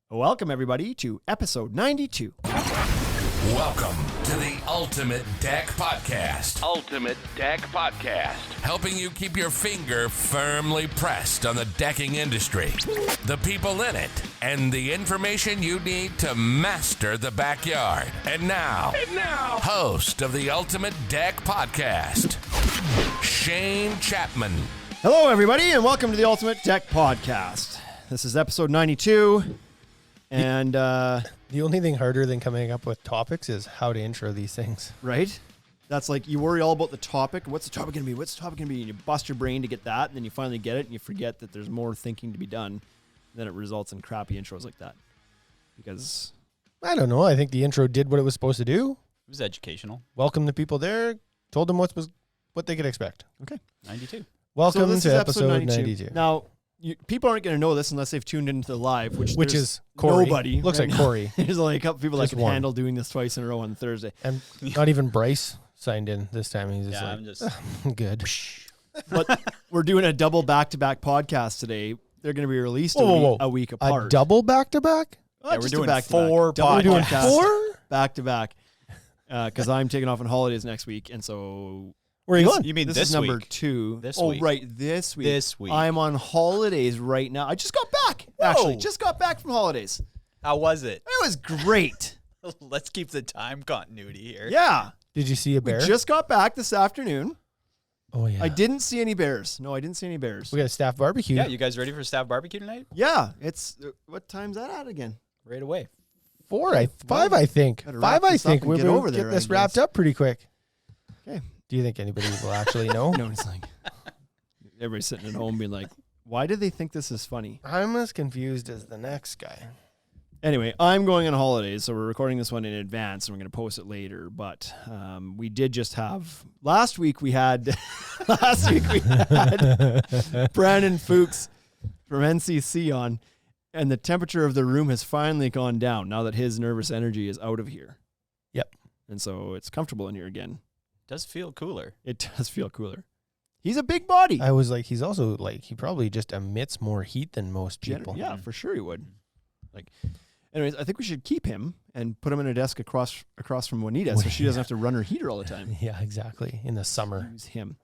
Welcome, everybody, to episode 92. Welcome to the Ultimate Deck Podcast. Ultimate Deck Podcast. Helping you keep your finger firmly pressed on the decking industry, the people in it, and the information you need to master the backyard. And now, host of the Ultimate Deck Podcast, Shane Chapman. Hello, everybody, and welcome to the Ultimate Deck Podcast. This is episode 92, and... The only thing harder than coming up with topics is how to intro these things. Right? That's like, you worry all about the topic. What's the topic going to be? What's the topic going to be? And you bust your brain to get that, and then you finally get it, and you forget that there's more thinking to be done. And then it results in crappy intros like that. Because... I don't know. I think the intro did what it was supposed to do. It was educational. Welcome the people there. Told them what they could expect. Okay. 92. Welcome this to is episode 92. Now, people aren't going to know this unless they've tuned into the live, which is Corey. Nobody. Looks right like now. Corey. There's only a couple people that Just can one. handle doing this twice in a row on Thursday. And not even Bryce signed in this time. He's just I'm just good. But we're doing a double back-to-back podcast today. They're going to be released Whoa. a week apart. A double back-to-back? we're Just a doing back-to-back. 4 Double We're doing podcast, 4? back-to-back. Because I'm taking off on holidays next week, and so Where are you going? You mean this this is number week? 2. This oh, week. right, this week. This week. I'm on holidays right now. I just got back, actually. Just got back from holidays. How was it? It was great. Let's keep the time continuity here. Yeah. Did you see a bear? We just got back this afternoon. Oh, yeah. I didn't see any bears. No, I didn't see any bears. We got a staff barbecue. Yeah, you guys ready for staff barbecue tonight? Yeah, it's what time's that at again? Right away. 5, I think. Better wrap 5, I this up think. and We'll get over there, get I this wrapped guess. up pretty quick. Okay. Do you think anybody will actually know? No, it's like everybody's sitting at home being like, "Why do they think this is funny?" I'm as confused as the next guy. Anyway, I'm going on holidays, so we're recording this one in advance, and we're going to post it later. But we did just have last week. We had Brandon Fuchs from NCC on. And the temperature of the room has finally gone down now that his nervous energy is out of here. Yep. And so it's comfortable in here again. Does feel cooler. It does feel cooler. He's a big body. I was like, he's also like, he probably just emits more heat than most people. Yeah, for sure he would. Like, anyways, I think we should keep him and put him in a desk across from Juanita so she doesn't have to run her heater all the time. Yeah, exactly. In the summer. Use him.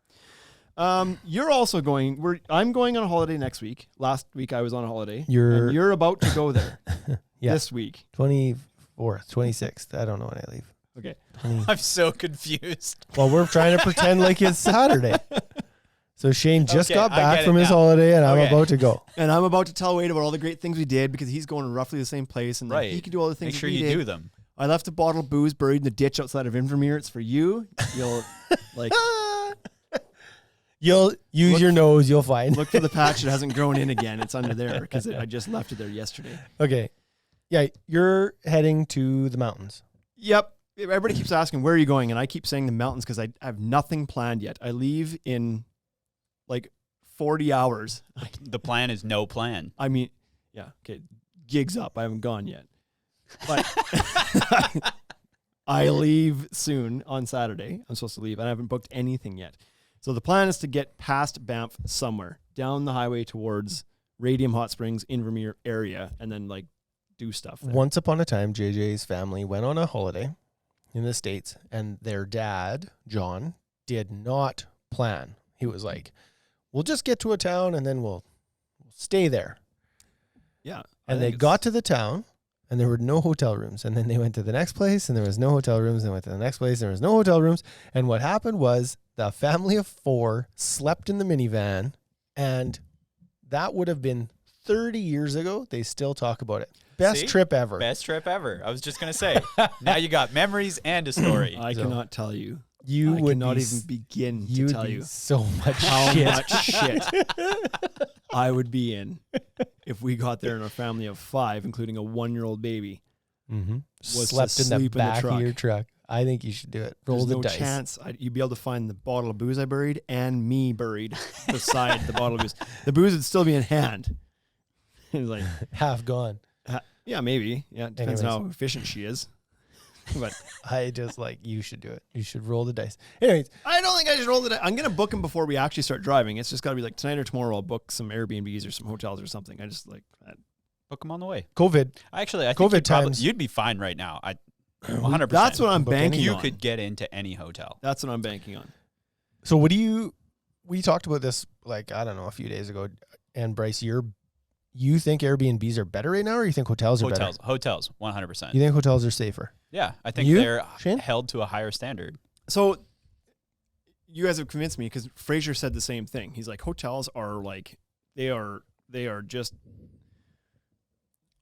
You're also going. I'm going on a holiday next week. Last week I was on a holiday. You're about to go there. Yeah. This week. 24th, 26th. I don't know when I leave. Okay. I'm so confused. Well, we're trying to pretend like it's Saturday. So Shane just Okay, got I back get from it his now. holiday, and I'm Okay. about to go. And I'm about to tell Wade about all the great things we did because he's going to roughly the same place, and then Right. he can do all the things Make sure we you did. do them. I left a bottle of booze buried in the ditch outside of Invermere. It's for you. You'll like You'll use your nose. You'll find. look for the patch that hasn't grown in again. It's under there because I just left it there yesterday. Okay. Yeah, you're heading to the mountains. Yep. Everybody keeps asking, where are you going? And I keep saying the mountains because I have nothing planned yet. I leave in like 40 hours. The plan is no plan. I mean, yeah, okay, gig's up. I haven't gone yet. But I leave soon on Saturday. I'm supposed to leave. I haven't booked anything yet. So the plan is to get past Banff somewhere, down the highway towards Radium Hot Springs, Invermere area, and then like do stuff there. Once upon a time, JJ's family went on a holiday in the States, and their dad, John, did not plan. He was like, we'll just get to a town and then we'll stay there. Yeah. And they got to the town, and there were no hotel rooms. And then they went to the next place, and there was no hotel rooms. And went to the next place, and there was no hotel rooms. And what happened was the family of 4 slept in the minivan, and that would have been 30 years ago. They still talk about it. Best See? trip ever. Best trip ever. I was just going to say. Now you got memories and a story. I cannot tell you. You I would cannot be even begin to you would tell be you so much how shit. much shit I would be in if we got there in a family of 5, including a 1-year-old baby. Mm-hmm. Was to Slept in the sleep in the back truck. of your truck. I think you should do it. Roll There's the no dice. chance you'd be able to find the bottle of booze I buried and me buried beside the bottle of booze. The booze would still be in hand. It was like, Half gone. yeah, maybe. Yeah, it depends on Anyways. how efficient she is. But I just like, you should do it. You should roll the dice. Anyways, I don't think I should roll it. I'm going to book them before we actually start driving. It's just got to be like tonight or tomorrow. I'll book some Airbnbs or some hotels or something. I just like, Book them on the way. COVID. Actually, I COVID think times. you'd be fine right now. 100%. That's what I'm Book banking You on. could get into any hotel. That's what I'm banking on. So we talked about this, like, I don't know, a few days ago. And Bryce, you think Airbnbs are better right now, or you think hotels are better? Hotels, 100%. You think hotels are safer? Yeah, I think You, they're Shane? held to a higher standard. So you guys have convinced me because Fraser said the same thing. He's like, hotels are like, they are just,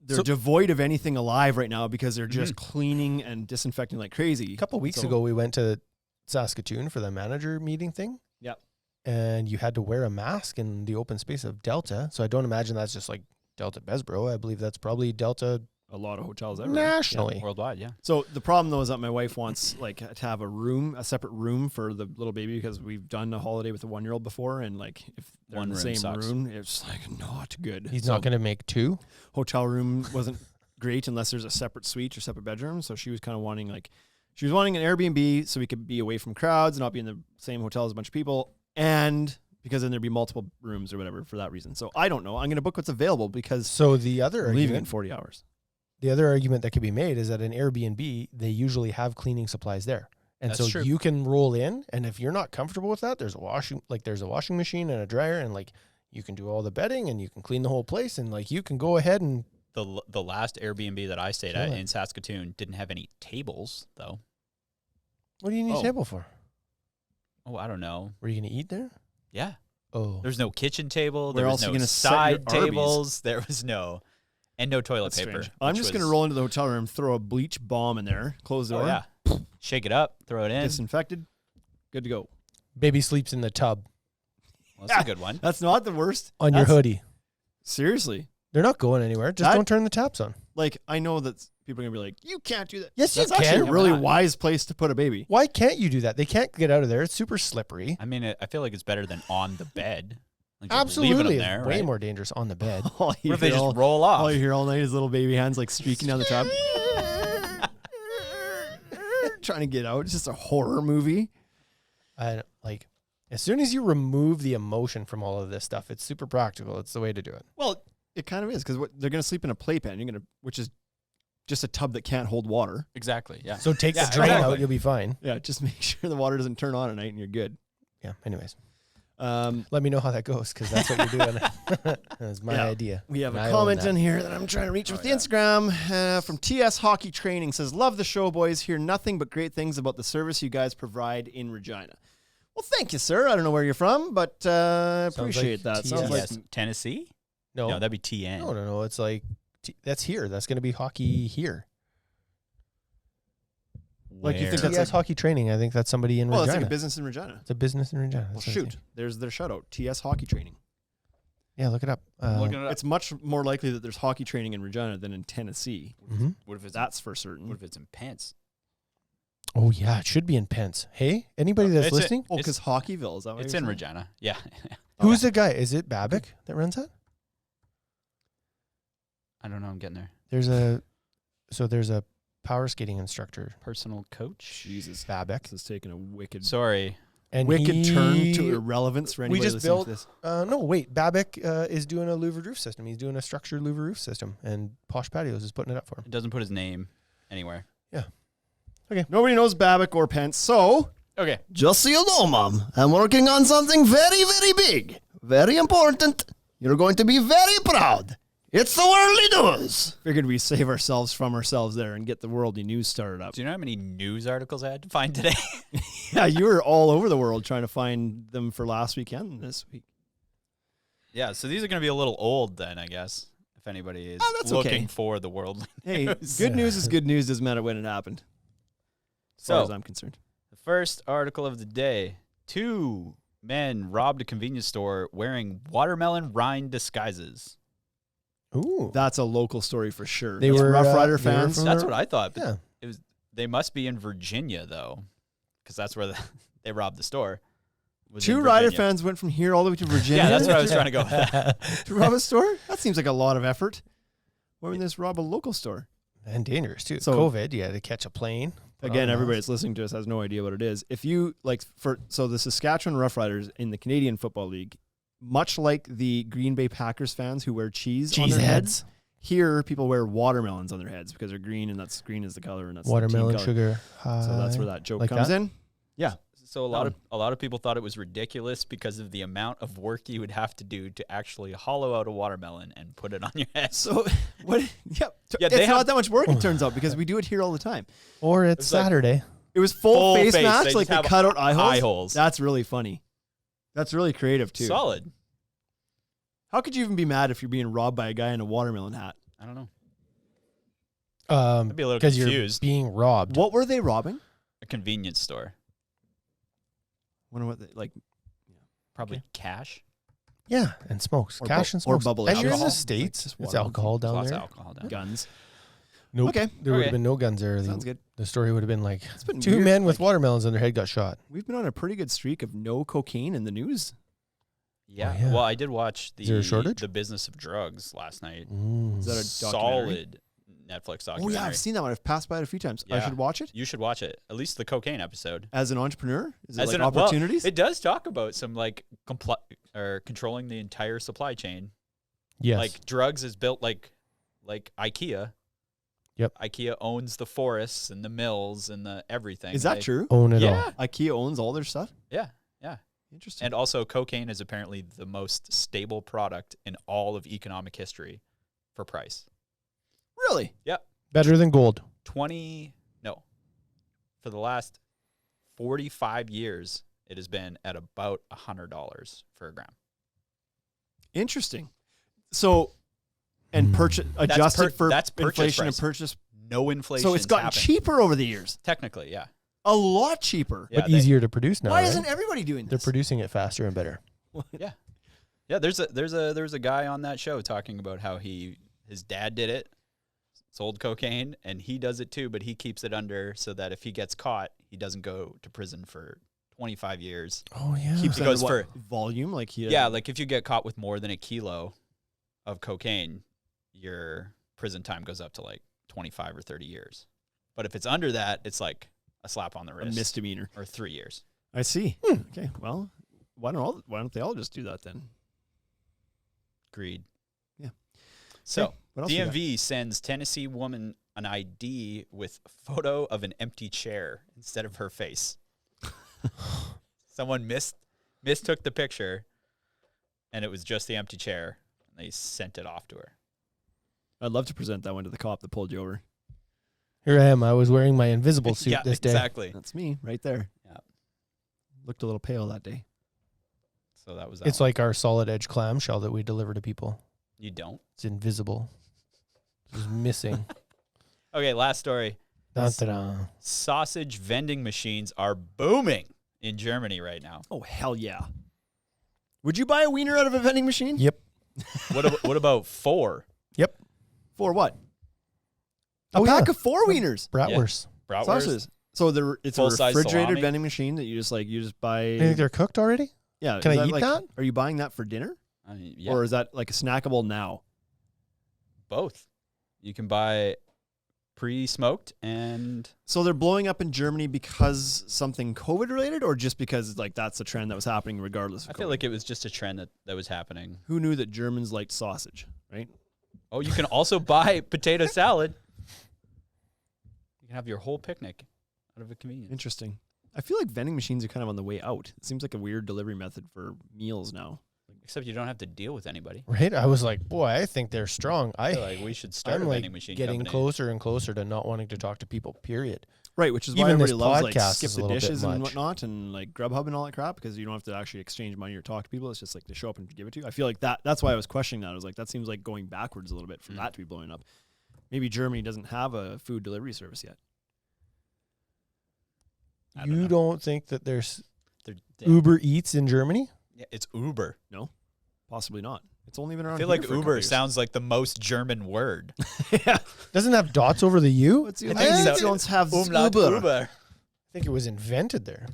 they're devoid of anything alive right now because they're just cleaning and disinfecting like crazy. A couple of weeks ago, we went to Saskatoon for the manager meeting thing. Yep. And you had to wear a mask in the open space of Delta. So I don't imagine that's just like Delta Besbro. I believe that's probably Delta A lot of hotels everywhere. nationally. Worldwide, yeah. So the problem though is that my wife wants like to have a separate room for the little baby because we've done a holiday with a 1-year-old before, and like if they're One in the room same sucks. room, it's like not good. He's So not going to make two. hotel room wasn't great unless there's a separate suite or separate bedroom. So she was kind of wanting an Airbnb so we could be away from crowds and not be in the same hotel as a bunch of people, and because then there'd be multiple rooms or whatever for that reason. So I don't know. I'm going to book what's available because So the other we're leaving in argument, 40 hours. the other argument that could be made is that an Airbnb, they usually have cleaning supplies there. And That's so true. you can roll in, and if you're not comfortable with that, there's a washing machine and a dryer, and like you can do all the bedding and you can clean the whole place, and like you can go ahead and The last Airbnb that I stayed Kill at it. in Saskatoon didn't have any tables, though. what do you need a table for? Oh, I don't know. Were you going to eat there? Yeah. Oh, There's no kitchen table. Where There else was are no you gonna set your side Arby's? tables. There was no toilet That's paper. strange. I'm which just going to was- roll into the hotel room, throw a bleach bomb in there, close the Oh, door, yeah. Shake it up, throw it in. disinfected, good to go. baby sleeps in the tub Well, that's a good one. That's not the worst. on your That's- hoodie. Seriously. They're not going anywhere. Just That- don't turn the taps on. Like, I know that people are going to be like, you can't do that. Yes, you That's actually can. a Why really not? wise place to put a baby. Why can't you do that? They can't get out of there. It's super slippery. I mean, I feel like it's better than on the bed. Like just leaving Absolutely. them there, It's way right? more dangerous on the bed. All you What if they hear just all- roll off? All you hear all night is little baby hands like streaking down the tub. Trying to get out. It's just a horror movie. I like as soon as you remove the emotion from all of this stuff, it's super practical. It's the way to do it. Well, it kind of is because they're going to sleep in a playpen. Which is just a tub that can't hold water. Exactly, yeah. So take Yeah, the drain exactly. out, you'll be fine. Yeah, just make sure the water doesn't turn on at night and you're good. Yeah. Anyways, Um, let me know how that goes because that's what you're doing. That's my Yeah. idea. We have And a I own comment that. in here that I'm trying to reach with the Instagram from TS Hockey Training. Says, love the show, boys. Hear nothing but great things about the service you guys provide in Regina. Well, thank you, sir. I don't know where you're from, but appreciate like that. Sounds TS. like Yes, Tennessee? No, No, that'd be TN. no. It's like that's here. That's going to be hockey here. Like, you think Where? that's TS Hockey Training. I think that's somebody in well, it's Regina. like a business in Regina. It's a business in Regina. Well, That's what I'm shoot. saying. There's their shout out. TS Hockey Training. Yeah, look it up. Looking it up. It's much more likely that there's hockey training in Regina than in Tennessee. Mhm. What if it's That's for certain. what if it's in Pence? Oh yeah, it should be in Pence. Hey, anybody that's It's a- listening, Oh, It's- because Hockeyville, is that what It's you're in saying? Regina. Yeah. who's the guy? Is it Babick that runs that? I don't know. I'm getting there. There's a power skating instructor, Personal coach. Jesus. Babick, This is taking a wicked, Sorry. and wicked turn he- to irrelevance for anybody just listening built- to this. No, wait. Babick is doing a louvered roof system. He's doing a structured louvered roof system, and Posh Patios is putting it up for him. It doesn't put his name anywhere. Nobody knows Babick or Pence, so Okay. just so you know, Mom, I'm working on something very, very big, very important. You're going to be very proud. It's the worldly news. Figured we save ourselves from ourselves there and get the worldly news started up. Do you know how many news articles I had to find today? Yeah, you were all over the world trying to find them for last weekend and this week. Yeah, so these are going to be a little old then, I guess, if anybody is that's looking okay. for the worldly Hey, news. good news is good news. Doesn't matter when it happened. As far So, as I'm concerned. the first article of the day. 2 men robbed a convenience store wearing watermelon rind disguises. Ooh, That's a local story for sure. They That's were, Rough they Rider were fans. from- That's what I thought. But yeah. they must be in Virginia, though, because that's where they robbed the store. was in 2 Rider Virginia. fans went from here all the way to Virginia. Yeah, that's what I was trying to go with. to rob a store? That seems like a lot of effort. Why wouldn't this rob a local store? And dangerous too. So- COVID, you had to catch a plane. Again, Oh, everybody that's listening to us has no idea what it is. If you so the Saskatchewan Roughriders in the Canadian Football League, much like the Green Bay Packers fans who wear cheese on Cheese their heads. heads, Here, people wear watermelons on their heads because they're green, and that's green is the color, and that's the Watermelon team color. sugar. So that's where high. that joke Like comes that? in. Yeah. So a lot of people thought it was ridiculous because of the amount of work you would have to do to actually hollow out a watermelon and put it on your head. So what? Yep. Yeah, It's they not have- that much work, it turns out, because we do it here all the time. Or it's It's like- Saturday. It was full face face. mask, They like just they have cut out eye holes. eye holes. That's really funny. That's really creative too. Solid. How could you even be mad if you're being robbed by a guy in a watermelon hat? I don't know. I'd be a little because you're confused. being robbed. What were they robbing? A convenience store. Wonder what they like. Probably Okay. cash. Yeah, and smokes. Or Cash bu- and or smokes. bubble And you're in alcohol. the States. Just It's watermelon. alcohol down Lots there. of alcohol down. Guns. Nope. Okay. There would Okay. have been no guns there. Sounds good. The story would have been like It's been two weird, men with like- watermelons on their head got shot. We've been on a pretty good streak of no cocaine in the news. Yeah. Oh, yeah. Well, I did watch Is there a shortage? the Business of Drugs last night. Is that a documentary? Solid Netflix Oh documentary. yeah, I've seen that one. I've passed by it a few times. I Yeah. should watch it. You should watch it. At least the cocaine episode. As an entrepreneur, is it As like in- well, opportunities? it does talk about some like controlling the entire supply chain. Yes. Like drugs is built like IKEA. Yep. IKEA owns the forests and the mills and the everything. is that Like, true? Own it Yeah. all. IKEA owns all their stuff. Yeah. Yeah. Interesting. And also cocaine is apparently the most stable product in all of economic history for price. Really? Yep. Better than gold. For the last 45 years, it has been at about $100 for a gram. Interesting. So, and purchase adjusted for that's purchase inflation price. and purchase. No inflation. So it's gotten cheaper over the years. Technically, yeah. A lot cheaper. Yeah, But easier to produce now. Why right? isn't everybody doing They're this? producing it faster and better. Yeah. Yeah, there's a guy on that show talking about how his dad did it, sold cocaine, and he does it too, but he keeps it under so that if he gets caught, he doesn't go to prison for 25 years. Oh yeah. Keeps It goes under for- volume, like he. Yeah, like if you get caught with more than a kilo of cocaine, your prison time goes up to like 25 or 30 years. But if it's under that, it's like a slap on the a wrist misdemeanor. or 3 years. I see. Okay, well, why don't they all just do that then? Greed. Yeah. So Okay, what else we got? DMV sends Tennessee woman an ID with photo of an empty chair instead of her face. Someone mistook the picture, and it was just the empty chair. And they sent it off to her. I'd love to present that one to the cop that pulled you over. Here I am. I was wearing my invisible suit yeah, this day. exactly. That's me right there. Yeah. Looked a little pale that day. So that was that. It's like our solid edge clamshell that we deliver to people. You don't. It's invisible. It's missing. Okay, last story. Dun, dun, dun. Sausage vending machines are booming in Germany right now. Oh hell yeah! Would you buy a wiener out of a vending machine? Yep. What about 4? Yep. For what? A Oh, pack yeah. of 4 wieners. Bratwurst. Bratwurst? Sausages. So it's a Full-size refrigerated salami? vending machine that you just buy. You think they're cooked already? Yeah. Can is I eat that? Are you buying that for dinner, I mean, yeah, or is that like a snackable now? both. You can buy pre-smoked and So they're blowing up in Germany because something COVID related, or just because that's a trend that was happening regardless of I feel COVID? like it was just a trend that was happening. Who knew that Germans liked sausage, right? Oh, you can also buy potato salad. You can have your whole picnic out of a convenience. Interesting. I feel like vending machines are kind of on the way out. It seems like a weird delivery method for meals now. Except you don't have to deal with anybody. Right? I was like, boy, I think they're strong. I feel like we should start I'm a like vending machine getting company. closer and closer to not wanting to talk to people, period. Right, which is why Even this everybody loves podcast skip is a the little bit dishes and much. whatnot and Grubhub and all that crap, because you don't have to actually exchange money or talk to people. It's just they show up and give it to you. I feel like that's why I was questioning that. I was like, that seems like going backwards a little bit for that to be blowing up. Maybe Germany doesn't have a food delivery service yet. I don't know. Don't think that there's They're- Uber Eats in Germany? Yeah, it's Uber. Possibly not. It's only been around I feel here like for a couple Uber years. sounds like the most German word. Yeah. Doesn't have dots over the U? What's the I only think thing so. that don't have Umlaut Uber? I think it was invented there.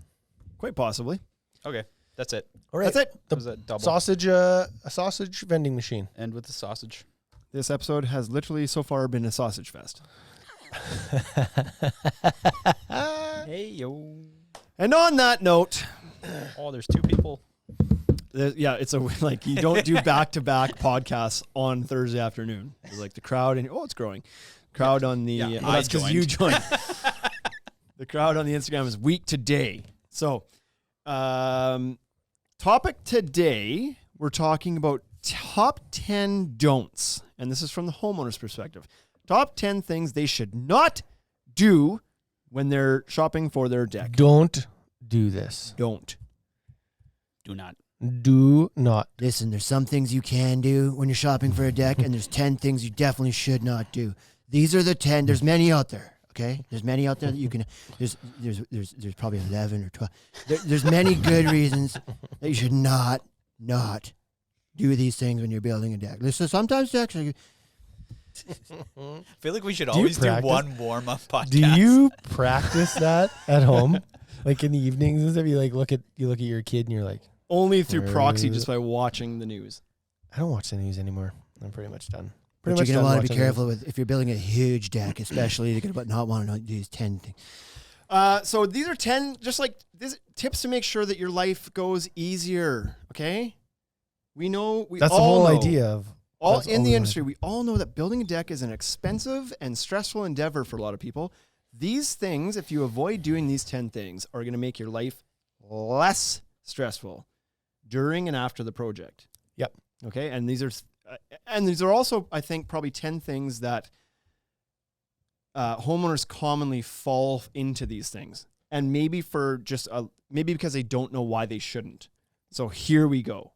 Quite possibly. Okay, that's it. All right. That's it. That was a double. A sausage vending machine. End with the sausage. This episode has literally so far been a sausage fest. Hey, yo. And on that note, Oh, there's 2 people. Yeah, it's like you don't do back-to-back podcasts on Thursday afternoon. It's like the crowd and it's growing. Crowd on the that's because you joined. The crowd on the Instagram is week today. So, topic today, we're talking about top 10 don'ts, and this is from the homeowner's perspective. Top 10 things they should not do when they're shopping for their deck. Don't do this. Don't. Do not. Do not. Listen, there's some things you can do when you're shopping for a deck, and there's 10 things you definitely should not do. These are the 10. There's many out there. Okay, there's many out there that you can. There's probably 11 or 12. There's many good reasons that you should not do these things when you're building a deck. Listen, sometimes decks are. I feel like we should always do one warm-up podcast. Do you practice that at home, like in the evenings and stuff? You like look at your kid and you're like, only through proxy, just by watching the news. I don't watch the news anymore. I'm pretty much done. But you're going to want to be careful with if you're building a huge deck, especially. You're going to not want to do these 10 things. So these are 10, just like these tips to make sure that your life goes easier. Okay, we know that's the whole idea of all in the industry. We all know that building a deck is an expensive and stressful endeavor for a lot of people. These things, if you avoid doing these 10 things, are going to make your life less stressful during and after the project. Yep. Okay, and these are also, I think, probably 10 things that homeowners commonly fall into these things, and maybe maybe because they don't know why they shouldn't. So here we go.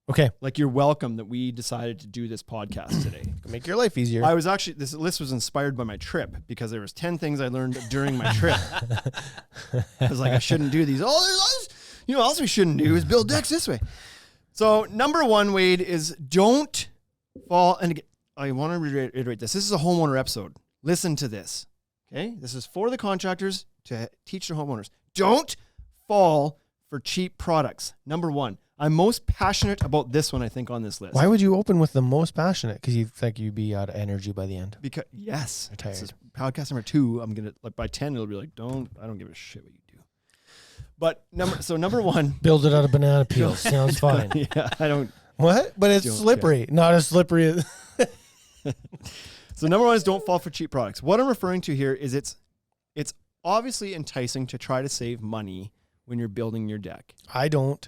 Okay, like you're welcome that we decided to do this podcast today. Make your life easier. I was actually this list was inspired by my trip because there was 10 things I learned during my trip. I was like, I shouldn't do these. What else we shouldn't do is build decks this way. So number one, Wade, is don't fall. And again, I want to reiterate this. This is a homeowner episode. Listen to this. Okay. This is for the contractors to teach the homeowners. Don't fall for cheap products. Number one. I'm most passionate about this one, I think, on this list. Why would you open with the most passionate? Because you think you'd be out of energy by the end. Because yes. Retired. This is podcast number 2. I'm gonna by 10 it'll be like, I don't give a shit what you do. But number one. Build it out of banana peels. Sounds fine. Yeah, I don't. What? But it's slippery. Care. Not as slippery as. So number one is don't fall for cheap products. What I'm referring to here is it's obviously enticing to try to save money when you're building your deck. I don't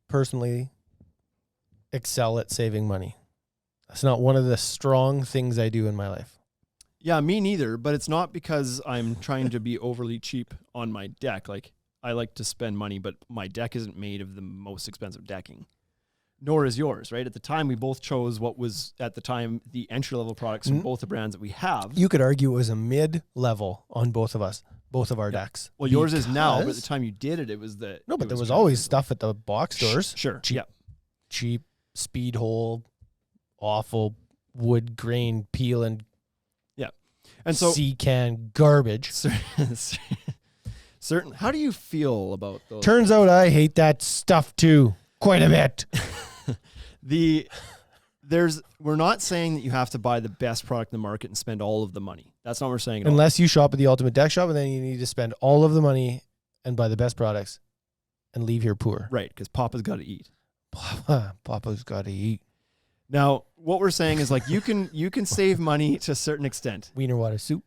personally excel at saving money. That's not one of the strong things I do in my life. Yeah, me neither, but it's not because I'm trying to be overly cheap on my deck. Like, I like to spend money, but my deck isn't made of the most expensive decking. Nor is yours, right? At the time, we both chose what was, at the time, the entry-level products from both the brands that we have. You could argue it was a mid-level on both of us, both of our decks. Well, yours is now, but at the time you did it, it was the... No, but there was always stuff at the box stores. Sure, Cheap, speed hole, awful wood grain peeling. Yeah. And so... C-can garbage. Certain... How do you feel about those? Turns out I hate that stuff too. Quite a bit. We're not saying that you have to buy the best product in the market and spend all of the money. That's not what we're saying at all. Unless you shop at the Ultimate Deck Shop, and then you need to spend all of the money and buy the best products and leave here poor. Right, because Papa's got to eat. Papa's got to eat. Now, what we're saying is like you can save money to a certain extent. Wiener water soup.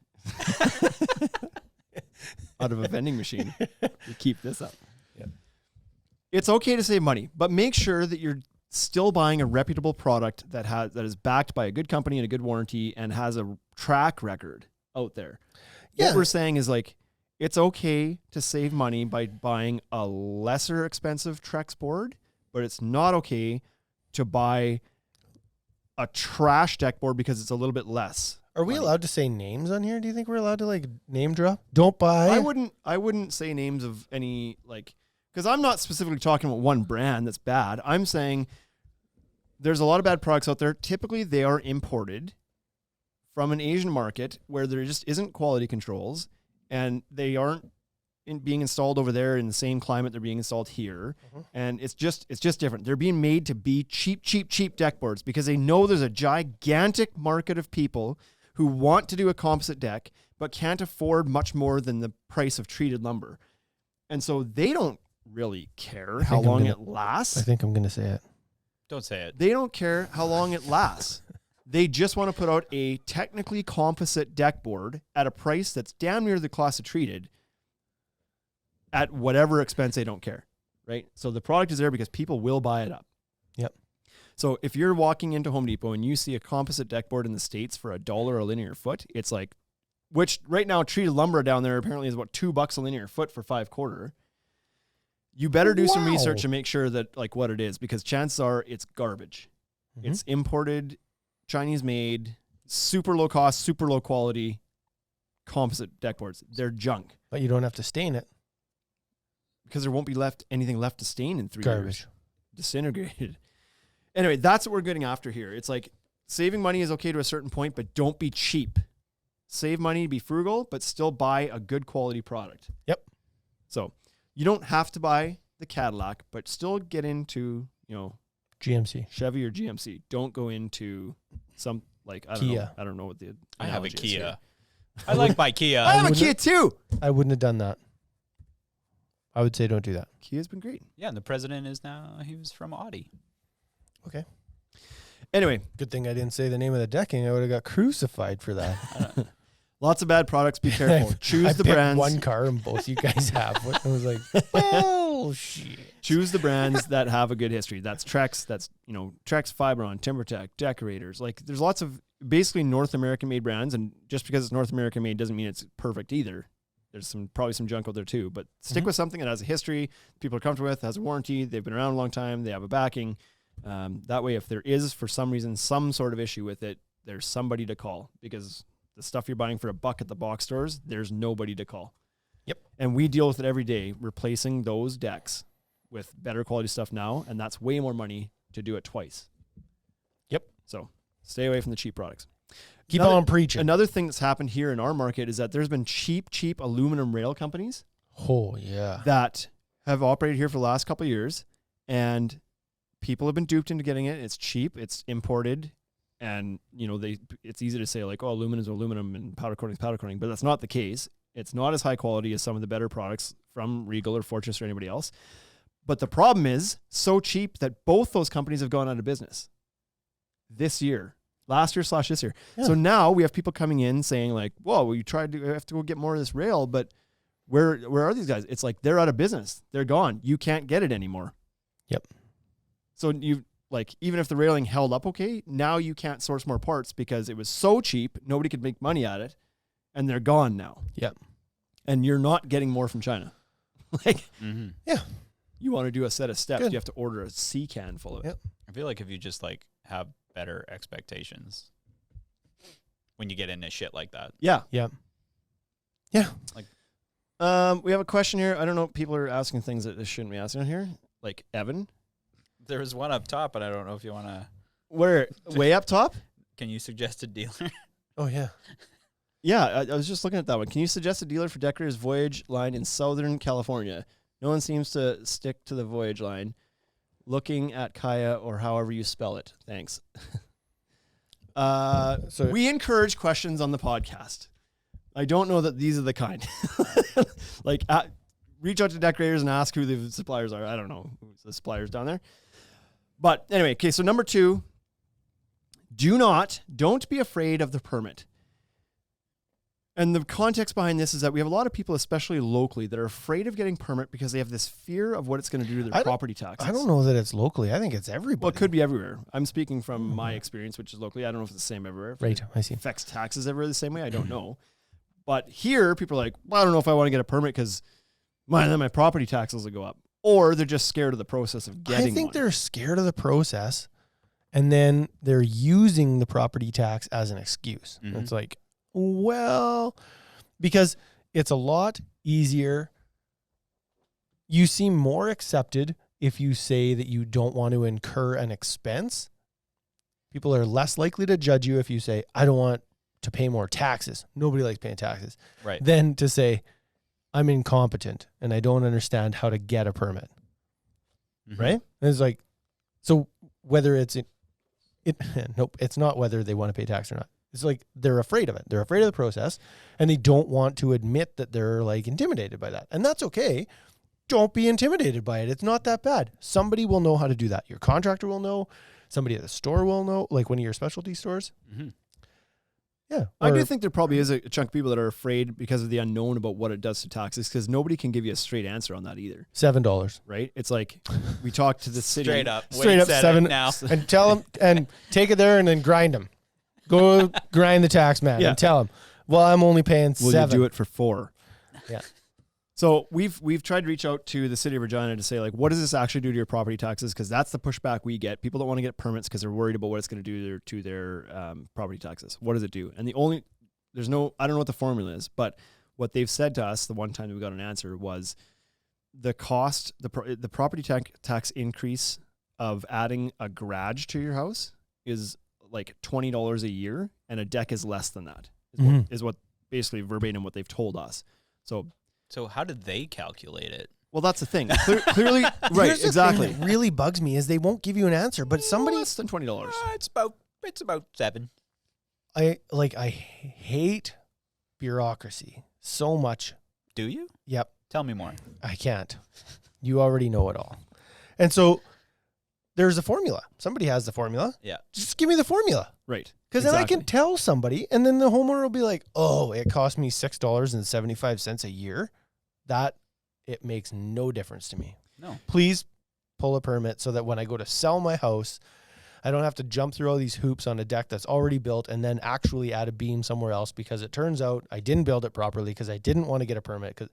Out of a vending machine. You keep this up. Yeah. It's okay to save money, but make sure that you're still buying a reputable product that is backed by a good company and a good warranty and has a track record out there. Yeah. What we're saying is like, it's okay to save money by buying a lesser expensive Trex board, but it's not okay to buy a trash deck board because it's a little bit less. Are we allowed to say names on here? Do you think we're allowed to like name drop? Don't buy. I wouldn't say names of any like, because I'm not specifically talking about one brand that's bad. I'm saying there's a lot of bad products out there. Typically, they are imported from an Asian market where there just isn't quality controls, and they aren't being installed over there in the same climate they're being installed here. Mm-hmm. And it's just different. They're being made to be cheap deck boards because they know there's a gigantic market of people who want to do a composite deck but can't afford much more than the price of treated lumber. And so they don't really care how long it lasts. I think I'm going to say it. Don't say it. They don't care how long it lasts. They just want to put out a technically composite deck board at a price that's damn near the cost of treated at whatever expense. They don't care, right? So the product is there because people will buy it up. Yep. So if you're walking into Home Depot and you see a composite deck board in the States for $1 a linear foot, it's like, which right now treated lumber down there apparently is about $2 a linear foot for 5/4. You better do some research and make sure that like what it is, because chances are it's garbage. Mm-hmm. It's imported, Chinese made, super low cost, super low quality composite deck boards. They're junk But you don't have to stain it. because there won't be anything left to stain in 3 Garbage. years. Disintegrated. Anyway, that's what we're getting after here. It's like saving money is okay to a certain point, but don't be cheap. Save money, be frugal, but still buy a good quality product. Yep. So you don't have to buy the Cadillac, but still get into, GMC. Chevy or GMC. Don't go into some like, I don't Kia. know. I don't know what the I have a analogy is Kia. here. I like my Kia. I have a wouldn't- Kia too. I wouldn't have done that. I would say don't do that. Kia's been great. Yeah, and the president is now, he was from Audi. Okay. Anyway, Good thing I didn't say the name of the decking. I would have got crucified for that. lots of bad products. Be careful. I Choose the picked brands. one car and both you guys have. I was like, well, shit. Choose the brands that have a good history. That's Trex. That's, Trex, Fibron, TimberTech, Decorators. Like there's lots of basically North American made brands. And just because it's North American made doesn't mean it's perfect either. There's probably some junk out there too, but stick with something that has a history, people are comfortable with, has a warranty, they've been around a long time, they have a backing. That way, if there is for some reason some sort of issue with it, there's somebody to call, because the stuff you're buying for $1 at the box stores, there's nobody to call. Yep. And we deal with it every day, replacing those decks with better quality stuff now, and that's way more money to do it twice. Yep. So stay away from the cheap products. Keep on preaching. Another thing that's happened here in our market is that there's been cheap aluminum rail companies Oh, yeah. that have operated here for the last couple of years, and people have been duped into getting it. It's cheap, it's imported, and it's easy to say like, oh, aluminum is aluminum and powder coating is powder coating, but that's not the case. It's not as high quality as some of the better products from Regal or Fortress or anybody else. But the problem is so cheap that both those companies have gone out of business this year. Last year / this year. Yeah. So now we have people coming in saying like, whoa, we have to go get more of this rail, but where are these guys? It's like, they're out of business. They're gone. You can't get it anymore. Yep. So even if the railing held up okay, now you can't source more parts because it was so cheap, nobody could make money at it, and they're gone now. Yep. And you're not getting more from China. Yeah. You want to do a set of steps, Good. you have to order a sea can full of it. Yep. I feel like if you just have better expectations when you get into shit like that. Yeah. Yep. Yeah. We have a question here. I don't know. People are asking things that they shouldn't be asking on here. Like Evan. There was one up top, but I don't know if you want to. Where? Way up top? Can you suggest a dealer? Oh, yeah. Yeah, I was just looking at that one. Can you suggest a dealer for Decorator's Voyage line in Southern California? No one seems to stick to the Voyage line. Looking at Kaya or however you spell it. Thanks. So we encourage questions on the podcast. I don't know that these are the kind. Reach out to Decorators and ask who the suppliers are. I don't know who's the suppliers down there. But anyway, okay, so number 2, don't be afraid of the permit. And the context behind this is that we have a lot of people, especially locally, that are afraid of getting permit because they have this fear of what it's going to do to their property taxes. I don't know that it's locally. I think it's everybody. Well, it could be everywhere. I'm speaking from my experience, which is locally. I don't know if it's the same everywhere. If Right. I it see. affects taxes everywhere the same way. I don't know. But here, people are like, well, I don't know if I want to get a permit because my property taxes will go up. Or they're just scared of the process of getting I think one. they're scared of the process, and then they're using the property tax as an excuse. Mhm. It's like, well, because it's a lot easier. You seem more accepted if you say that you don't want to incur an expense. People are less likely to judge you if you say, I don't want to pay more taxes. Nobody likes paying taxes. Right. Than to say, I'm incompetent and I don't understand how to get a permit. Mhm. Right? And it's like, so whether nope, it's not whether they want to pay tax or not. It's like they're afraid of it. They're afraid of the process, and they don't want to admit that they're intimidated by that. And that's okay. don't be intimidated by it. It's not that bad. Somebody will know how to do that. Your contractor will know. Somebody at the store will know, like one of your specialty stores. Mm-hmm. Yeah. I do think there probably is a chunk of people that are afraid because of the unknown about what it does to taxes, because nobody can give you a straight answer on that either, $7. right? It's like we talked to the city. Straight up. Straight up 7 now. And tell them and take it there and then grind them. Go grind the tax man Yeah. and tell him, well, I'm only paying Will 7. you do it for 4? Yeah. So we've tried to reach out to the city of Regina to say, like, what does this actually do to your property taxes? Because that's the pushback we get. People don't want to get permits because they're worried about what it's going to do to their property taxes. What does it do? And I don't know what the formula is, but what they've said to us the one time that we got an answer was the cost, the property tax increase of adding a garage to your house is like $20 a year, and a deck is less than that. Is what basically verbatim what they've told us. So how did they calculate it? Well, that's the thing. Clearly, right? Here's the Exactly. thing that really bugs me is they won't give you an answer, but somebody less than $20. It's about 7. I hate bureaucracy so much. Do you? Yep. Tell me more. I can't. You already know it all. And so there's a formula. Somebody has the formula. Yeah. Just give me the formula. Right. Because then I can tell somebody, and then the homeowner will be like, oh, it cost me $6.75 a year. It makes no difference to me. No. Please pull a permit so that when I go to sell my house, I don't have to jump through all these hoops on a deck that's already built and then actually add a beam somewhere else, because it turns out I didn't build it properly because I didn't want to get a permit, because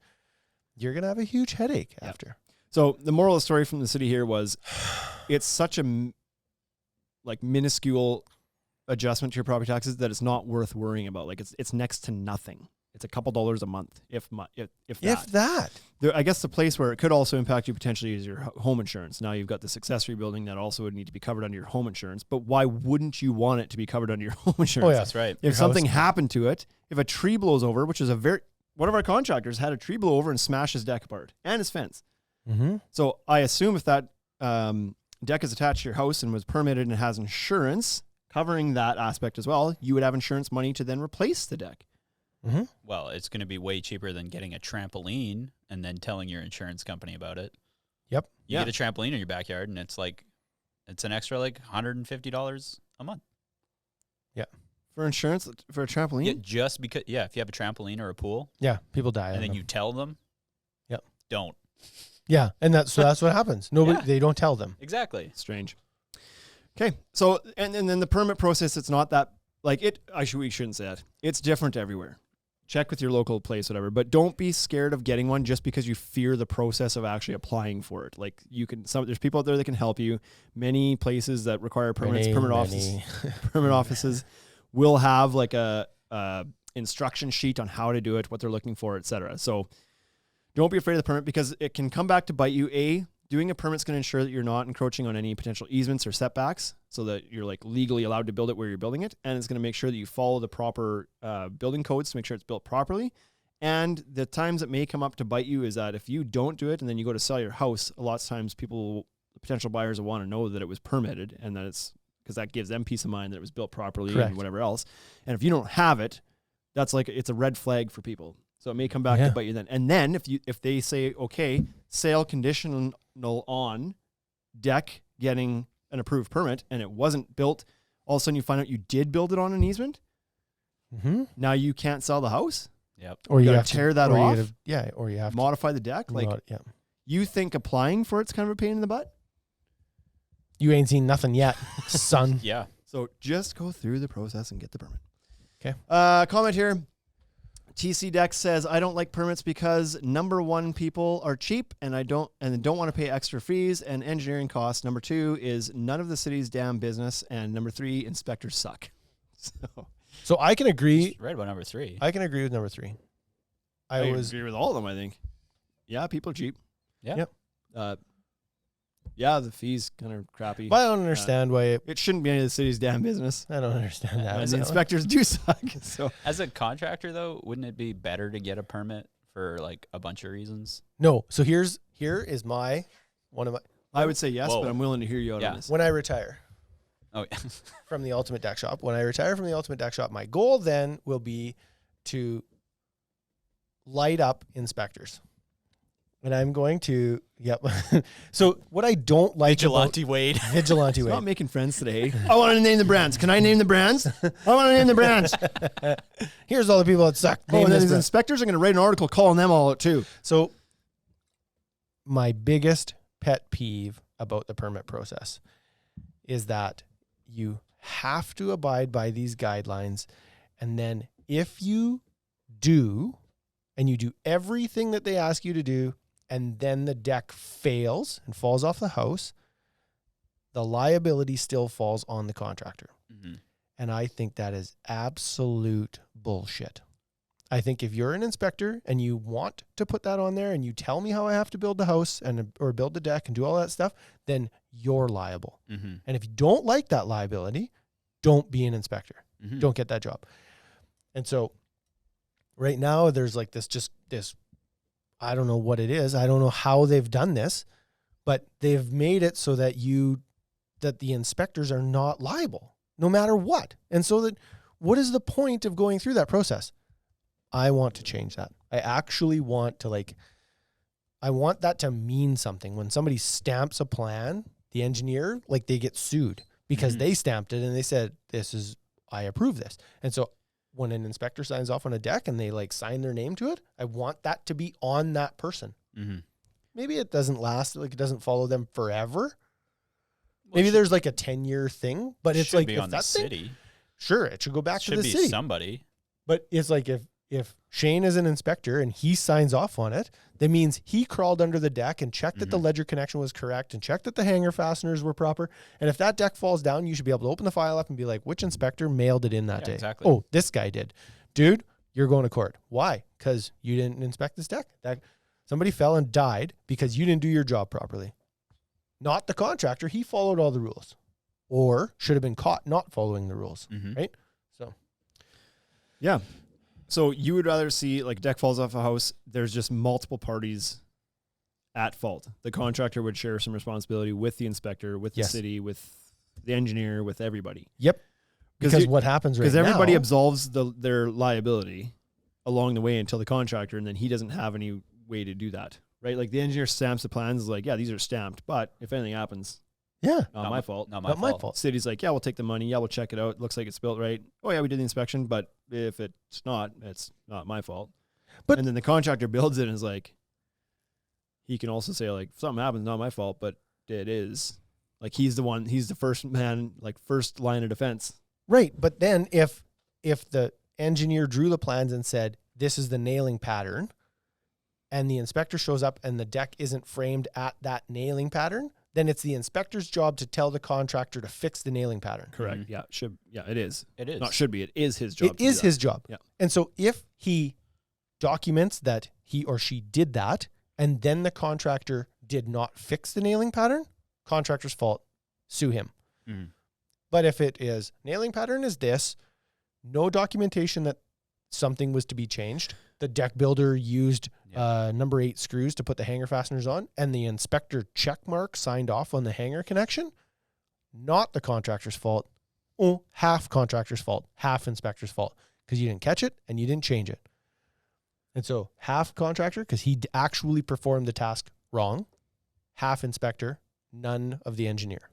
you're going to have a huge headache after. So the moral of the story from the city here was it's such a minuscule adjustment to your property taxes that it's not worth worrying about. Like it's next to nothing. It's a couple dollars a month, if that. I guess the place where it could also impact you potentially is your home insurance. Now you've got this accessory building that also would need to be covered under your home insurance. But why wouldn't you want it to be covered under your home insurance? Oh, yeah. That's right. If something happened to it, if a tree blows over, which is one of our contractors had a tree blow over and smash his deck apart and his fence. Mm-hmm. So I assume if that deck is attached to your house and was permitted and has insurance covering that aspect as well, you would have insurance money to then replace the deck. Mm-hmm. Well, it's going to be way cheaper than getting a trampoline and then telling your insurance company about it. Yep. You get a trampoline in your backyard, and it's an extra $150 a month. Yeah. For insurance, for a trampoline? Yeah, just because, if you have a trampoline or a pool, Yeah, people die. and then you tell them, Yep. don't. Yeah, and that's what happens. They don't tell them. Exactly. Strange. Okay, so and then the permit process, it's not that we shouldn't say that. It's different everywhere. Check with your local place, whatever, but don't be scared of getting one just because you fear the process of actually applying for it. Like there's people out there that can help you. Many places that require permits, permit offices will have like a instruction sheet on how to do it, what they're looking for, etc. So don't be afraid of the permit, because it can come back to bite you. Doing a permit's going to ensure that you're not encroaching on any potential easements or setbacks, so that you're legally allowed to build it where you're building it. And it's going to make sure that you follow the proper building codes to make sure it's built properly. And the times it may come up to bite you is that if you don't do it and then you go to sell your house, a lot of times potential buyers will want to know that it was permitted, and that it's because that gives them peace of mind that it was built properly. Correct. And whatever else. And if you don't have it, that's it's a red flag for people. So it may come back to bite you then. And then if they say, okay, sale conditional on deck getting an approved permit, and it wasn't built, all of a sudden you find out you did build it on an easement. Mm-hmm. Now you can't sell the house. Yep. Or you gotta have tear to, that or off. or you have Modify the deck. to. You think applying for it's kind of a pain in the butt? You ain't seen nothing yet, son. Yeah. So just go through the process and get the permit. Okay. Comment here. TC Dex says, I don't like permits because number one, people are cheap and don't want to pay extra fees and engineering costs. Number two is none of the city's damn business. And number three, inspectors suck. So I can agree. Right about number 3. I can agree with number 3. I agree with all of them, I think. Yeah, people are cheap. Yeah. Yep. Yeah, the fees kind of crappy. But I don't understand why It shouldn't be any of the city's damn business. I don't understand that. And the inspectors do suck. So As a contractor, though, wouldn't it be better to get a permit for a bunch of reasons? No. So here is one of my. I would say yes, Whoa. but I'm willing to hear you out Yeah. on this. When I retire Oh, yeah. from the Ultimate Deck Shop, my goal then will be to light up inspectors. And I'm going to, So what I don't like Vigilante Wade. Vigilante It's Wade. not making friends today. I want to name the brands. Can I name the brands? I want to name the brands. Here's all the people that suck. Oh, Name and then this these brand. inspectors are going to write an article calling them all out too. So my biggest pet peeve about the permit process is that you have to abide by these guidelines. And then if you do, and you do everything that they ask you to do, and then the deck fails and falls off the house, the liability still falls on the contractor. Mm-hmm. And I think that is absolute bullshit. I think if you're an inspector and you want to put that on there and you tell me how I have to build the house or build the deck and do all that stuff, then you're liable. Mm-hmm. And if you don't like that liability, don't be an inspector. Mm-hmm. Don't get that job. And so right now there's like this I don't know what it is. I don't know how they've done this, but they've made it so that the inspectors are not liable no matter what. And so that what is the point of going through that process? I want to change that. I actually want to I want that to mean something. When somebody stamps a plan, the engineer, they get sued because they stamped it and they said, I approve this. And so when an inspector signs off on a deck and they sign their name to it, I want that to be on that person. Mm-hmm. Maybe it doesn't last, it doesn't follow them forever. Maybe there's a 10-year thing, but it's should be if on the that thing, city. sure, it should go back to the Should be city. somebody. But it's if Shane is an inspector and he signs off on it, that means he crawled under the deck and checked that the ledger connection was correct and checked that the hanger fasteners were proper. And if that deck falls down, you should be able to open the file up and be like, which inspector mailed it in that day? Exactly. Oh, this guy did. Dude, you're going to court. Why? Because you didn't inspect this deck. Somebody fell and died because you didn't do your job properly. Not the contractor. He followed all the rules or should have been caught not following the rules, right? So, Yeah. So you would rather see deck falls off a house, there's just multiple parties at fault. The contractor would share some responsibility with the inspector, with the city, with the engineer, with everybody. yep. Because what happens right now... Because everybody absolves their liability along the way until the contractor, and then he doesn't have any way to do that, right? The engineer stamps the plans, these are stamped, but if anything happens, Yeah. not my fault. Not Not my my fault. City's yeah, we'll take the money. Yeah, we'll check it out. It looks like it's built right. Oh yeah, we did the inspection, but if it's not my fault. But- and then the contractor builds it and is he can also say if something happens, not my fault, but it is. He's the first man, first line of defense. Right. But then if the engineer drew the plans and said, this is the nailing pattern, and the inspector shows up and the deck isn't framed at that nailing pattern, then it's the inspector's job to tell the contractor to fix the nailing pattern. Correct. Yeah. It is. It is. Not should be. It is his job. It is his job. Yeah. And so if he documents that he or she did that, and then the contractor did not fix the nailing pattern, contractor's fault, sue him. Mhm. But if it is nailing pattern is this, no documentation that something was to be changed, the deck builder used number 8 screws to put the hanger fasteners on, and the inspector check mark signed off on the hanger connection, not the contractor's fault. Oh, half contractor's fault, half inspector's fault, because you didn't catch it and you didn't change it. And so half contractor because he actually performed the task wrong, half inspector, none of the engineer.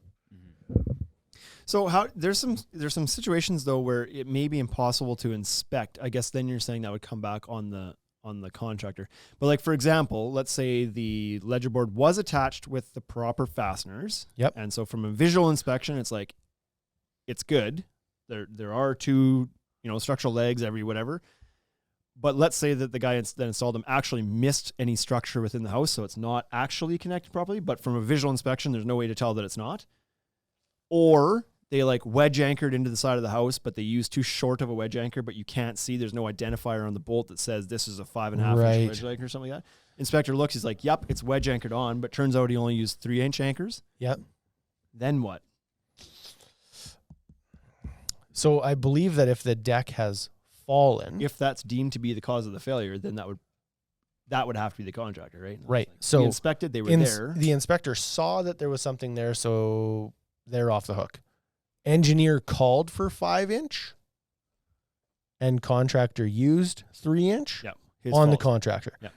So there's some situations though where it may be impossible to inspect. I guess then you're saying that would come back on the contractor. But for example, let's say the ledger board was attached with the proper fasteners. Yep. And so from a visual inspection, it's it's good. There are two, structural legs every whatever. But let's say that the guy that installed them actually missed any structure within the house, so it's not actually connected properly. But from a visual inspection, there's no way to tell that it's not. Or they wedge anchored into the side of the house, but they use too short of a wedge anchor, but you can't see. There's no identifier on the bolt that says this is a 5.5 inch wedge anchor or something like that. Inspector looks, he's yep, it's wedge anchored on, but turns out he only used 3-inch anchors. Yep. Then what? So I believe that if the deck has fallen, If that's deemed to be the cause of the failure, then that would have to be the contractor, right? right. They So inspected, they were there. the inspector saw that there was something there, so they're off the hook. Engineer called for 5-inch and contractor used 3-inch Yeah. His on the fault. contractor. Yeah.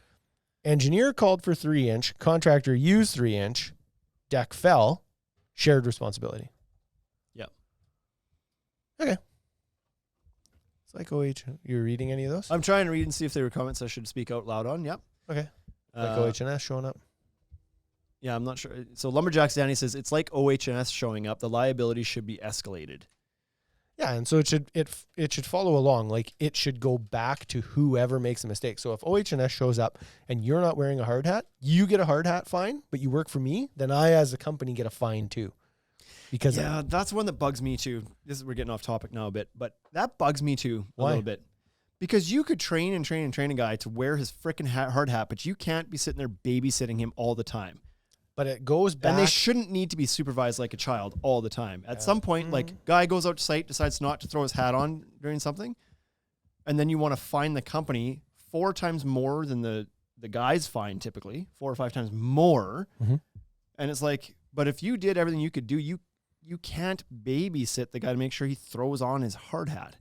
engineer called for 3-inch, contractor used 3-inch, deck fell, shared responsibility. Yep. Okay. It's like OH. You're reading any of those? I'm trying to read and see if there were comments I should speak out loud on. Yep. Okay. Like OH&S showing up. Yeah, I'm not sure. So Lumberjacks Danny says it's like OH&S showing up. The liability should be escalated. Yeah, and so it should follow along. Like it should go back to whoever makes a mistake. So if OH&S shows up and you're not wearing a hard hat, you get a hard hat fine, but you work for me, then I as a company get a fine too. Because that's one that bugs me too. We're getting off topic now a bit, but that bugs me too a little bit. Because you could train a guy to wear his freaking hard hat, but you can't be sitting there babysitting him all the time. But it goes back. And they shouldn't need to be supervised like a child all the time. At some point, like guy goes out to site, decides not to throw his hat on during something, and then you want to fine the company 4 times more than the guy's fine typically, 4 or 5 times more. Mm-hmm. And it's like, but if you did everything you could do, you can't babysit the guy to make sure he throws on his hard hat.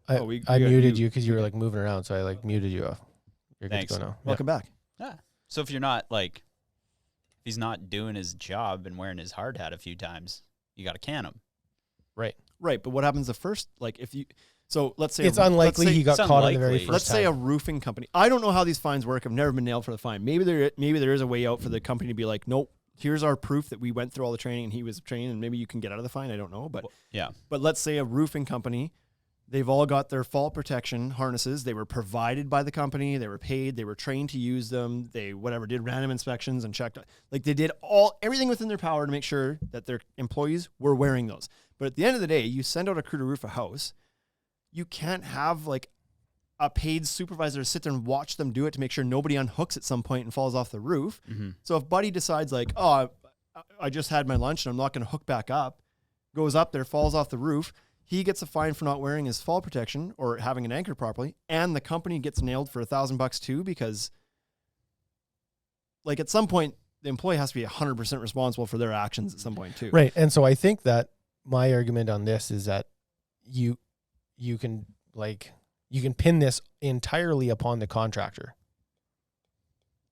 I muted you because you were like moving around, so I like muted you off. You're Thanks. good to go now. Welcome back. Yeah. So if you're not if he's not doing his job and wearing his hard hat a few times, you got to can him. Right. Right. But what happens the first, let's say It's unlikely he got caught on the very first Let's time. say a roofing company. I don't know how these fines work. I've never been nailed for the fine. Maybe there is a way out for the company to be like, nope, here's our proof that we went through all the training and he was trained, and maybe you can get out of the fine. I don't know. But yeah. But let's say a roofing company, they've all got their fall protection harnesses. They were provided by the company. They were paid. They were trained to use them. They did random inspections and checked. Like they did everything within their power to make sure that their employees were wearing those. But at the end of the day, you send out a crew to roof a house. You can't have like a paid supervisor to sit there and watch them do it to make sure nobody unhooks at some point and falls off the roof. Mm-hmm. So if Buddy decides like, oh, I just had my lunch and I'm not going to hook back up, goes up there, falls off the roof, he gets a fine for not wearing his fall protection or having an anchor properly, and the company gets nailed for $1,000 too, because like at some point the employee has to be 100% responsible for their actions at some point too. Right. And so I think that my argument on this is that you can pin this entirely upon the contractor.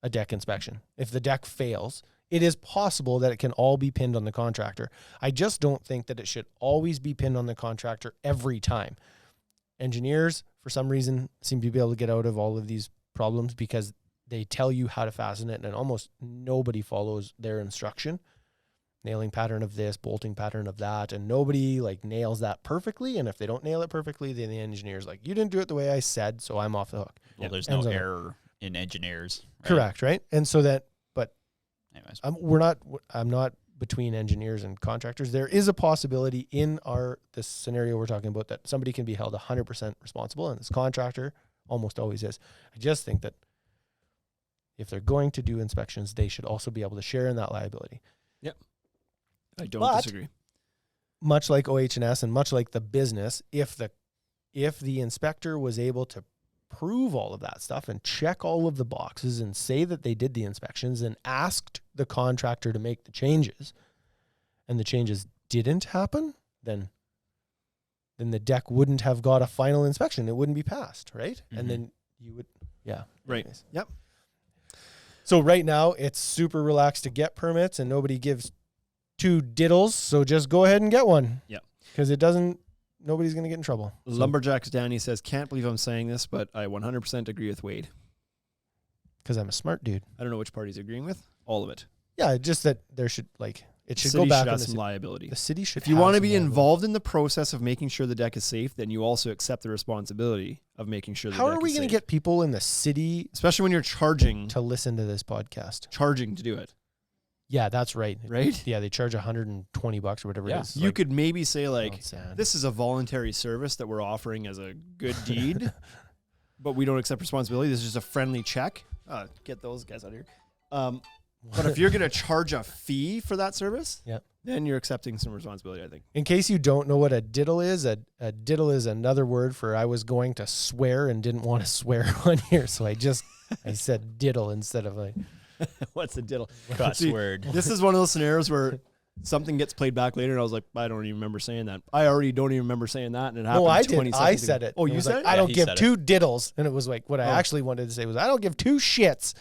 A deck inspection. If the deck fails, it is possible that it can all be pinned on the contractor. I just don't think that it should always be pinned on the contractor every time. Engineers, for some reason, seem to be able to get out of all of these problems because they tell you how to fasten it, and almost nobody follows their instruction. Nailing pattern of this, bolting pattern of that, and nobody like nails that perfectly. And if they don't nail it perfectly, then the engineer's like, you didn't do it the way I said, so I'm off the hook. Well, there's no error in engineers. Right? Correct, right? And so that, but anyways, I'm not between engineers and contractors. There is a possibility in this scenario we're talking about that somebody can be held 100% responsible, and this contractor almost always is. I just think that if they're going to do inspections, they should also be able to share in that liability. Yep. I don't disagree. Much like OH&S and much like the business, if the inspector was able to prove all of that stuff and check all of the boxes and say that they did the inspections and asked the contractor to make the changes, and the changes didn't happen, then the deck wouldn't have got a final inspection. It wouldn't be passed, right? Mm-hmm. And then you would, yeah. Right. Anyways. Yep. So right now it's super relaxed to get permits and nobody gives 2 diddles. So just go ahead and get one. Yeah. Because nobody's going to get in trouble. Lumberjacks Danny says, can't believe I'm saying this, but I 100% agree with Wade. Because I'm a smart dude. I don't know which party he's agreeing with. All of it. Yeah, just that there should it should go go back on some liability. The city should. If you want to be involved in the process of making sure the deck is safe, then you also accept the responsibility of making sure the deck is safe. How are we going to get people in the city, especially when you're charging to listen to this podcast? Charging to do it. Yeah, that's right. Right? Yeah, they charge $120 or whatever it is. You could maybe say like, this is a voluntary service that we're offering as a good deed, but we don't accept responsibility. This is just a friendly check. Get those guys out of here. But if you're going to charge a fee for that service, then you're accepting some responsibility, I think. In case you don't know what a diddle is, a diddle is another word for I was going to swear and didn't want to swear on here, so I said diddle instead of like. What's a diddle? Cuss word. This is one of those scenarios where something gets played back later, and I was like, I don't even remember saying that. I already don't even remember saying that, and it happened. No, I 20 did. seconds I said ago. it. Oh, It you was said like, it? I don't he give said two diddles. And it was like, what I actually wanted to say was, I don't give two shits.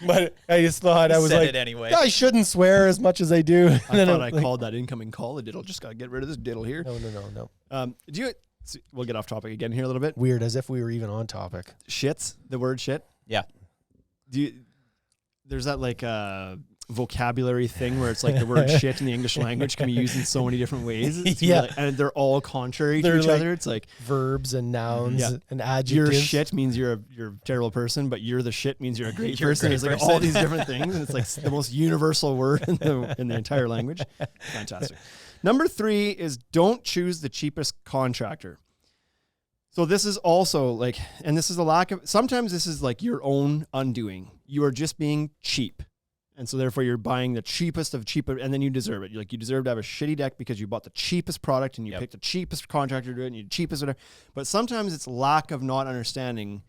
But I just thought, I was Said like, it anyway. I shouldn't swear as much as I do. I thought I called that incoming call a diddle. Just got to get rid of this diddle here. No. Do you? We'll get off topic again here a little bit. Weird, as if we were even on topic. Shits, the word shit. Yeah. Do you? There's that like vocabulary thing where it's like the word shit in the English language can be used in so many different ways. It's Yeah. like, and they're all contrary They're to each like other. It's like verbs and nouns Yeah. and your adjectives. shit means you're a terrible person, but you're the shit means you're a great You're a person. great It's like person. all these different things, and it's like the most universal word in the entire language. Fantastic. Number 3 is don't choose the cheapest contractor. So this is also like, and this is a lack of, sometimes this is like your own undoing. You are just being cheap. And so therefore you're buying the cheapest of cheaper, and then you deserve it. You deserve to have a shitty deck because you bought the cheapest product and you picked the cheapest contractor to do it and you cheapest whatever. But sometimes it's lack of not understanding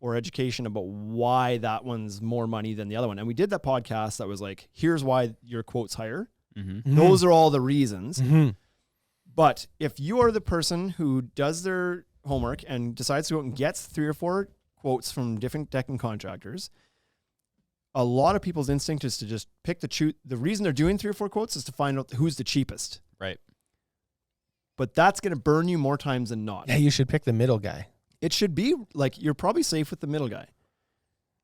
or education about why that one's more money than the other one. And we did that podcast that was like, here's why your quote's higher. Mm-hmm. Those are all the reasons. Mm-hmm. But if you are the person who does their homework and decides to go out and gets 3 or 4 quotes from different decking contractors, a lot of people's instinct is to just pick the reason they're doing 3 or 4 quotes is to find out who's the cheapest. Right. But that's going to burn you more times than not. Yeah, you should pick the middle guy. It should be like you're probably safe with the middle guy,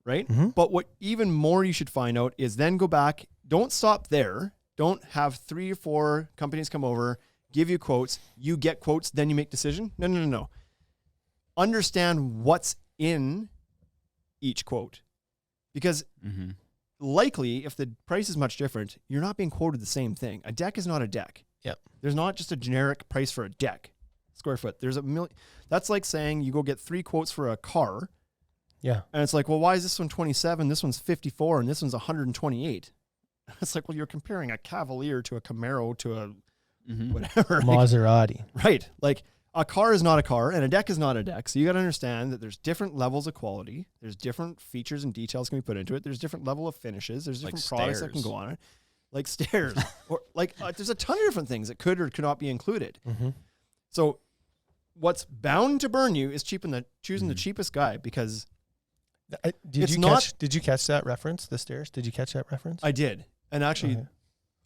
right? Mm-hmm. But what even more you should find out is then go back. Don't stop there. Don't have 3 or 4 companies come over, give you quotes. You get quotes, then you make decision. No. Understand what's in each quote. Because likely, if the price is much different, you're not being quoted the same thing. A deck is not a deck. Yep. There's not just a generic price for a deck, square foot. There's a million. That's like saying you go get 3 quotes for a car. Yeah. And it's like, well, why is this one 27, this one's 54, and this one's 128? It's like, well, you're comparing a Cavalier to a Camaro to a whatever. Maserati. Right. Like, a car is not a car and a deck is not a deck. So you got to understand that there's different levels of quality. There's different features and details can be put into it. There's different level of finishes. There's different products that can go on it, like stairs, or like there's a ton of different things that could or could not be included. Mm-hmm. So what's bound to burn you is choosing the cheapest guy, because Did you catch that reference? The stairs? Did you catch that reference? I did. And actually, Okay.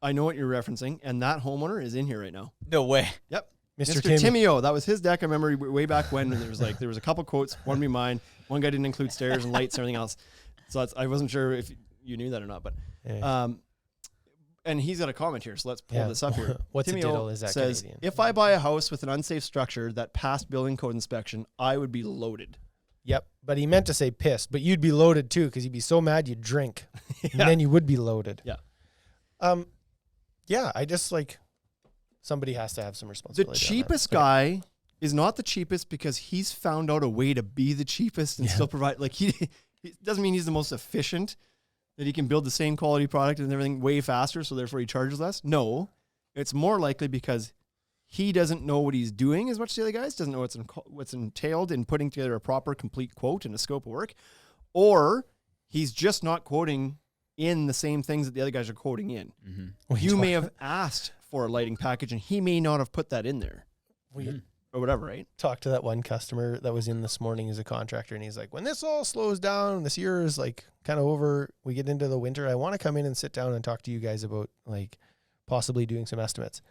I know what you're referencing, and that homeowner is in here right now. No way. Yep. Mr. Timmy O, that was his deck. I remember way back when there was a couple quotes. One be mine. One guy didn't include stairs and lights and everything else. So I wasn't sure if you knew that or not. But Yeah. and he's got a comment here, so let's pull this up here. What's Timmy a diddle? O Is that says, Canadian? if I buy a house with an unsafe structure that passed building code inspection, I would be loaded. Yep. But he meant to say pissed, but you'd be loaded too because you'd be so mad you'd drink. And then you would be loaded. Yeah. Yeah, I just like somebody has to have some The responsibility. cheapest guy is not the cheapest because he's found out a way to be the cheapest and still provide. Like it doesn't mean he's the most efficient, that he can build the same quality product and everything way faster, so therefore he charges less. No, it's more likely because he doesn't know what he's doing as much as the other guys, doesn't know what's entailed in putting together a proper, complete quote and a scope of work, or he's just not quoting in the same things that the other guys are quoting in. Mm-hmm. You may have asked for a lighting package and he may not have put that in there or whatever, right? Talked to that one customer that was in this morning as a contractor, and he's like, when this all slows down, this year is like kind of over, we get into the winter, I want to come in and sit down and talk to you guys about like possibly doing some estimates.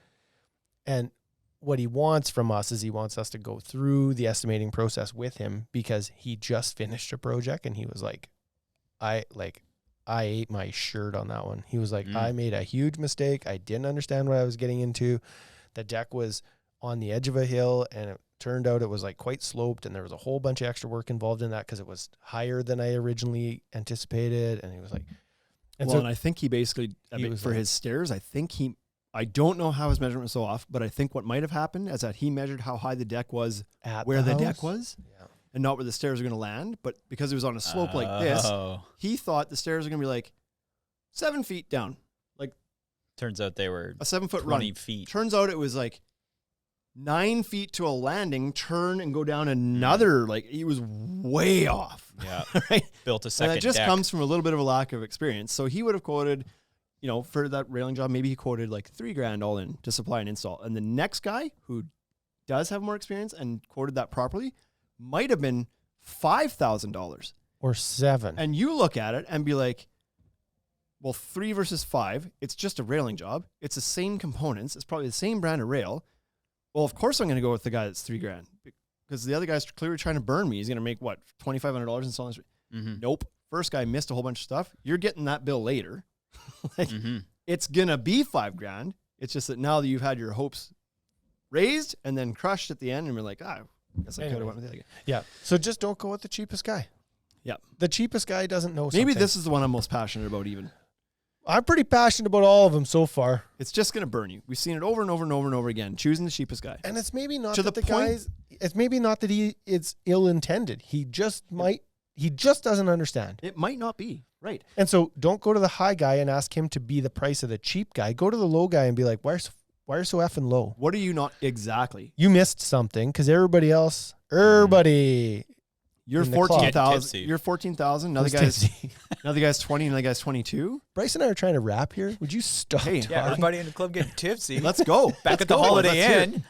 And what he wants from us is he wants us to go through the estimating process with him because he just finished a project and he was like, I ate my shirt on that one. He was like, I made a huge mistake. I didn't understand what I was getting into. The deck was on the edge of a hill and it turned out it was like quite sloped and there was a whole bunch of extra work involved in that because it was higher than I originally anticipated. And he was like, And I think he basically, for like, his stairs, I don't know how his measurement was so off, but I think what might have happened is that he measured how high the deck was at where the house? deck was. Yeah. And not where the stairs are going to land, but because it was on a slope like this, Oh. he thought the stairs are going to be like 7 feet down, like Turns out they were a 7 foot 20 run. feet. Turns out it was like 9 feet to a landing, turn and go down another. Like he was way off. Yeah. Right. Built a And second that just deck. comes from a little bit of a lack of experience. So he would have quoted, you know, for that railing job, maybe he quoted like $3,000 all in to supply and install. And the next guy who does have more experience and quoted that properly might have been $5,000 or 7. And you look at it and be like, well, 3 versus 5, it's just a railing job. It's the same components. It's probably the same brand of rail. Well, of course I'm going to go with the guy that's $3,000 because the other guy's clearly trying to burn me. He's going to make what, $2,500 installing this? Nope. First guy missed a whole bunch of stuff. You're getting that bill later. Like, it's going to be $5,000. It's just that now that you've had your hopes raised and then crushed at the end and you're like, I guess I could have went with the other guy. Yeah. So just don't go with the cheapest guy. Yeah. The cheapest guy doesn't know Maybe something. this is the one I'm most passionate about even. I'm pretty passionate about all of them so far. It's just going to burn you. We've seen it over and over and over and over again, choosing the cheapest guy. And it's maybe not To that the the point- guys, it's maybe not that it's ill-intended. He just doesn't understand. It might not be. Right. And so don't go to the high guy and ask him to be the price of the cheap guy. Go to the low guy and be like, why are you so effing low? What are you not exactly? You missed something because you're You're in the club. 14,000. You're 14,000. Another was guy's tipsy. 20. Another guy's 22. Bryce and I are trying to rap here. Would you stop? Hey, talking? Yeah, everybody in the club getting tipsy. Let's go. Back Let's at the go. Holiday Let's hear it. Inn.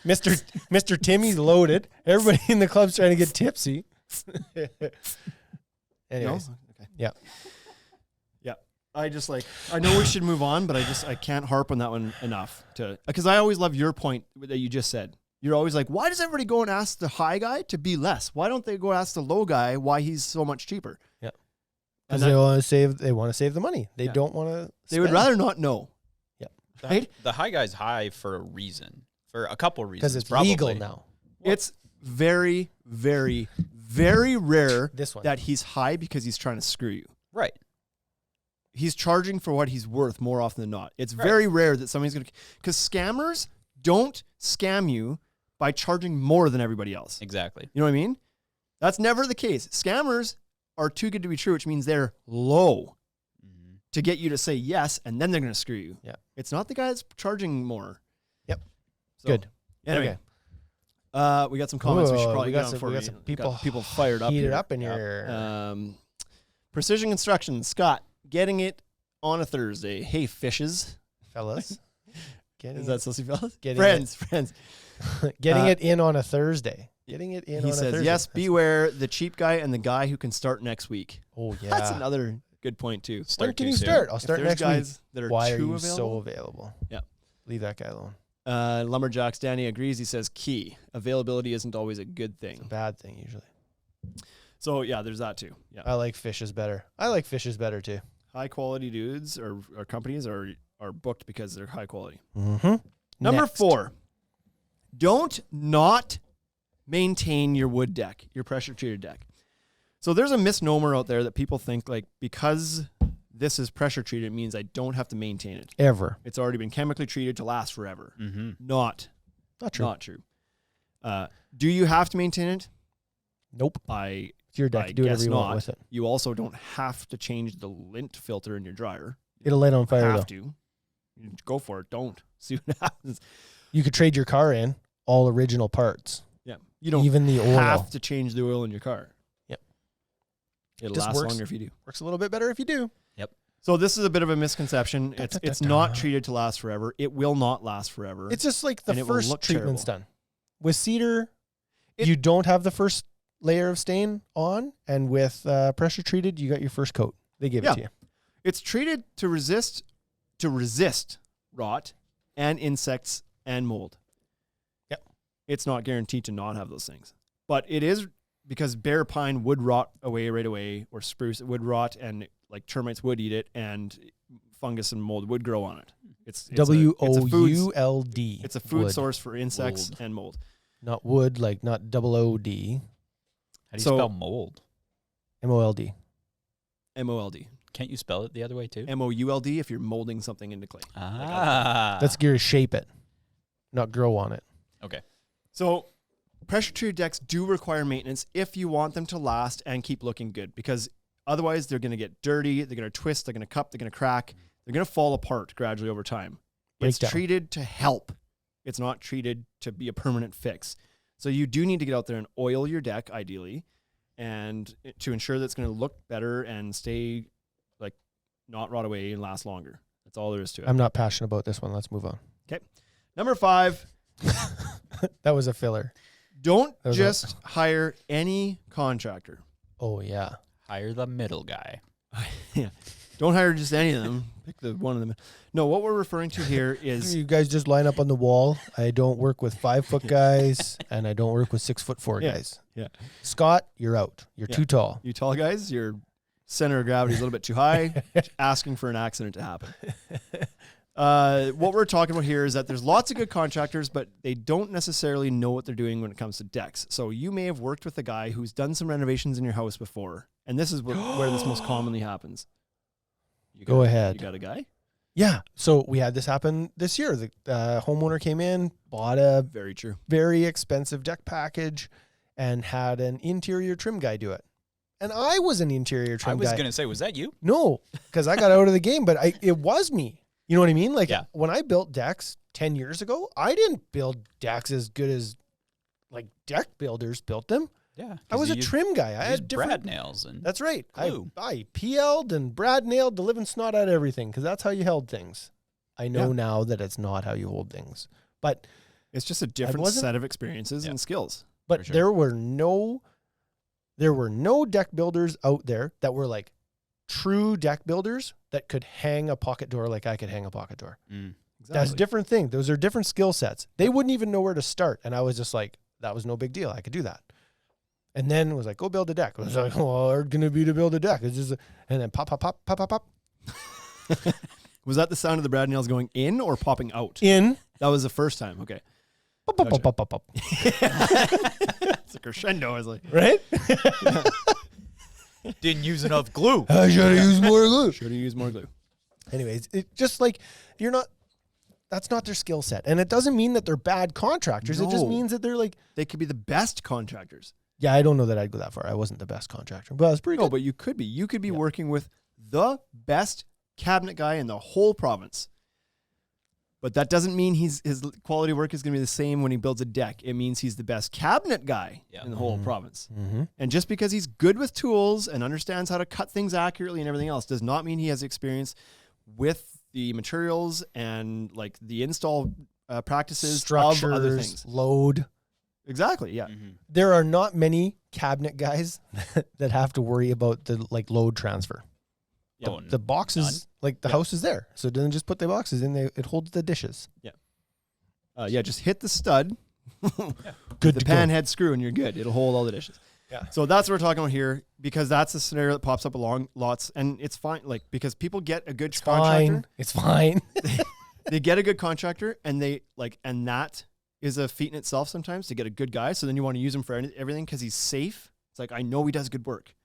Mr. Timmy's loaded. Everybody in the club's trying to get tipsy. No? Anyways, Okay. yeah. Yeah. I know we should move on, but I can't harp on that one enough because I always love your point that you just said. You're always like, why does everybody go and ask the high guy to be less? Why don't they go ask the low guy why he's so much cheaper? Yeah. And Because they want to save the money. They don't want to. They would rather not know. Yeah. Right? The high guy's high for a reason, for a couple reasons. Because it's probably. legal now. It's very, very, very rare This one. that he's high because he's trying to screw you. Right. He's charging for what he's worth more often than not. It's very rare that somebody's going to, because scammers don't scam you by charging more than everybody else. Exactly. You know what I mean? That's never the case. Scammers are too good to be true, which means they're low to get you to say yes, and then they're going to screw you. Yeah. It's not the guy that's charging more. Yep. So, Good. Anyway, Okay. we got some comments we should Whoa, probably we got get on some- before we got some people got people fired up heated here. up in here. Precision Construction, Scott, getting it on a Thursday. Hey, fishes. Fellas. Is that Sussy fellas? Getting Friends. Getting it in on a Thursday. Getting it in on He a says, Thursday. yes, beware the cheap guy and the guy who can start next week. Oh, yeah. That's another good point, too. When can too you soon. start? I'll If start there's next guys week. that are Why are too you available? so available? Yeah. Leave that guy alone. Lumberjacks, Danny agrees. He says, key. Availability isn't always a good It's a thing. bad thing usually. So, yeah, there's that, too. Yeah. I like fishes better. I like fishes better too. High quality dudes or companies are booked because they're high quality. Mm-hmm. Number 4, don't not maintain your wood deck, your pressure treated deck. So there's a misnomer out there that people think like because this is pressure treated, it means I don't have to maintain it. Ever. It's already been chemically treated to last forever. Mm-hmm. Not Not true. Not true. Do you have to maintain it? Nope. I It's your deck. I Do whatever guess you want not. with it. You also don't have to change the lint filter in your dryer. It'll light on fire though. Have to. You go for it. Don't. See what happens. You could trade your car in all original parts. Yeah. You don't Even the oil. have to change the oil in your car. Yep. It'll Just last works. longer if you do. Works a little bit better if you do. So this is a bit of a misconception. It's Da-da-da-da. not treated to last forever. It will not last forever. It's just like the And it will first look treatment's terrible. done. With cedar, It- you don't have the first layer of stain on, and with pressure treated, you got your first coat. They give Yeah. it to you. It's treated to resist rot and insects and mold. Yep. It's not guaranteed to not have those things. But it is because bare pine would rot away right away, or spruce it would rot, and like termites would eat it, and fungus and mold would grow on it. It's WOULD. It's a food wood. source for insects Mold. and mold. Not wood, like not OOD. How do you So- spell mold? MOLD. MOLD. Can't you spell it the other way too? MOULD if you're molding something into clay. Ah. That's gear to shape it, not grow on it. okay. So pressure treated decks do require maintenance if you want them to last and keep looking good, because otherwise they're going to get dirty, they're going to twist, they're going to cup, they're going to crack, they're going to fall apart gradually over time. It's Breakdown. treated to help. It's not treated to be a permanent fix. So you do need to get out there and oil your deck ideally, and to ensure that it's going to look better and stay like not rot away and last longer. That's all there is to it. I'm not passionate about this one. Let's move on. Number 5, That was a filler. don't That was just hire any contractor. Oh, yeah. Hire the middle guy. Yeah. Don't hire just any of them. Pick the one of them. No, what we're referring to here is You guys just line up on the wall. I don't work with 5-foot guys, and I don't work with 6'4" Yeah. guys. Yeah. Scott, you're out. You're Yeah. too tall. you tall guys, your center of gravity is a little bit too high, asking for an accident to happen. What we're talking about here is that there's lots of good contractors, but they don't necessarily know what they're doing when it comes to decks. So you may have worked with a guy who's done some renovations in your house before, and this is where this most commonly happens. You Go got- ahead. You got a guy? Yeah. So we had this happen this year. The homeowner came in, bought a Very true. very expensive deck package, and had an interior trim guy do it. And I was an interior trim I was guy. going to say, was that you? No, because I got out of the game, but it was me. You know what I mean? Like Yeah. when I built decks 10 years ago, I didn't build decks as good as like deck builders built them. Yeah. I was a trim guy. I had different brad nails and That's right. glue. I PL'd and brad nailed the living snot out of everything because that's how you held things. I know Yeah. now that it's not how you hold things. But It's just a different wasn't- set of experiences Yeah. and skills. But sure. there were no deck builders out there that were like true deck builders that could hang a pocket door like I could hang a pocket door. Mm. That's a different thing. Those are different skill sets. They wouldn't even know where to start. And I was just like, that was no big deal. I could do that. And then it was like, go build a deck. I was like, well, hard going to be to build a deck. It's just, and then pop, pop, pop, pop, pop, pop. Was that the sound of the brad nails going in or popping out? In. That was the first time. Okay. Pop, pop, Gotcha. pop, pop, pop, pop. It's a crescendo. I was like, Right? Didn't use enough glue. I should have used more glue. should have used more glue. Anyways, it just like that's not their skill set. And it doesn't mean that they're bad contractors. It just No. means that they're like, They could be the best contractors. yeah, I don't know that I'd go that far. I wasn't the best contractor, but I was pretty No, good. but you could be. You could be working with the best cabinet guy in the whole province. But that doesn't mean his quality work is going to be the same when he builds a deck. It means he's the best cabinet guy in the whole province. Mm-hmm. And just because he's good with tools and understands how to cut things accurately and everything else does not mean he has experience with the materials and like the install practices Structures, of other things. load. Exactly. Yeah. Mm-hmm. There are not many cabinet guys that have to worry about the like load transfer. Yeah. Oh, The boxes, none? like the house is there, so then just put the boxes in. It holds the dishes. Yeah. Just hit the stud. Good the to pan go. head screw and you're good. It'll hold all the dishes. Yeah. So that's what we're talking about here because that's the scenario that pops up along lots and it's fine. Like because people get a good contractor, Fine, it's fine. they get a good contractor and they like, and that is a feat in itself sometimes to get a good guy. So then you want to use him for everything because he's safe. It's like, I know he does good work.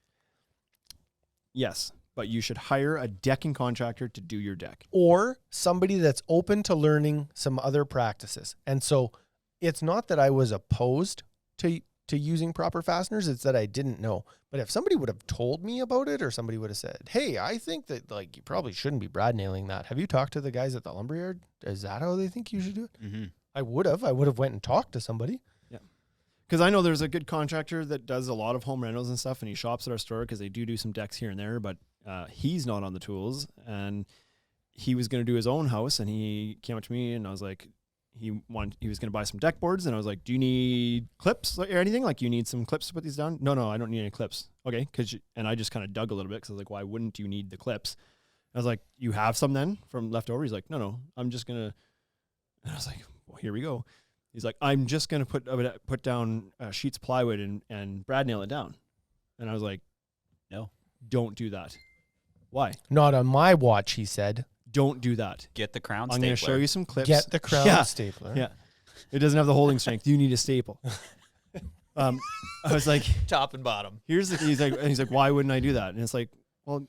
Yes. But you should hire a decking contractor to do your deck. Or somebody that's open to learning some other practices. And so it's not that I was opposed to using proper fasteners, it's that I didn't know. But if somebody would have told me about it or somebody would have said, hey, I think that like you probably shouldn't be brad nailing that. Have you talked to the guys at the lumberyard? Is that how they think you should do it? Mm-hmm. I would have went and talked to somebody. Because I know there's a good contractor that does a lot of home rentals and stuff, and he shops at our store because they do some decks here and there, but he's not on the tools. And he was going to do his own house, and he came up to me, and I was like, he was going to buy some deck boards, and I was like, do you need clips or anything? Like, you need some clips to put these down? No, I don't need any clips. Okay, and I just kind of dug a little bit because I was like, why wouldn't you need the clips? I was like, you have some then from leftover? He's like, no, I'm just going to, and I was like, well, here we go. He's like, I'm just going to put down sheets of plywood and brad nail it down. And I was like, No. don't do that. Why? Not on my watch, he said. Don't do that. Get the crown I'm stapler. going to show you some clips. Get the crown Yeah. stapler. Yeah. It doesn't have the holding strength. You need a staple. I was like, top and bottom. he's like, why wouldn't I do that? And it's like, well,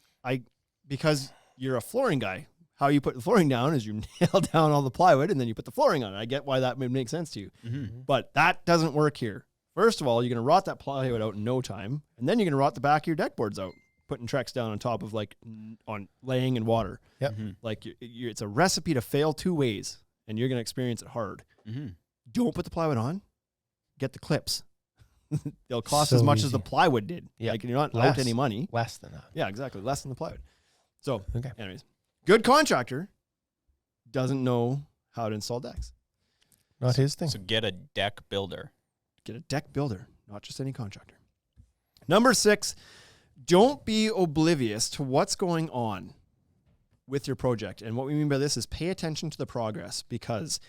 because you're a flooring guy. How you put the flooring down is you nail down all the plywood and then you put the flooring on it. I get why that would make sense to you. Mm-hmm. But that doesn't work here. First of all, you're going to rot that plywood out in no time. And then you're going to rot the back of your deck boards out, putting Trex down on top of on laying in water. Yep. Mm-hmm. Like it's a recipe to fail two ways and you're going to experience it hard. Mm-hmm. Don't put the plywood on. Get the clips. They'll cost So as much easy. as the plywood did. Yeah. Like you're not Less. out any money. Less than that. Yeah, exactly. Less than the plywood. So Okay. anyways, good contractor doesn't know how to install decks. Not his thing. So get a deck builder. Get a deck builder, not just any contractor. Number 6, don't be oblivious to what's going on with your project. And what we mean by this is pay attention to the progress, because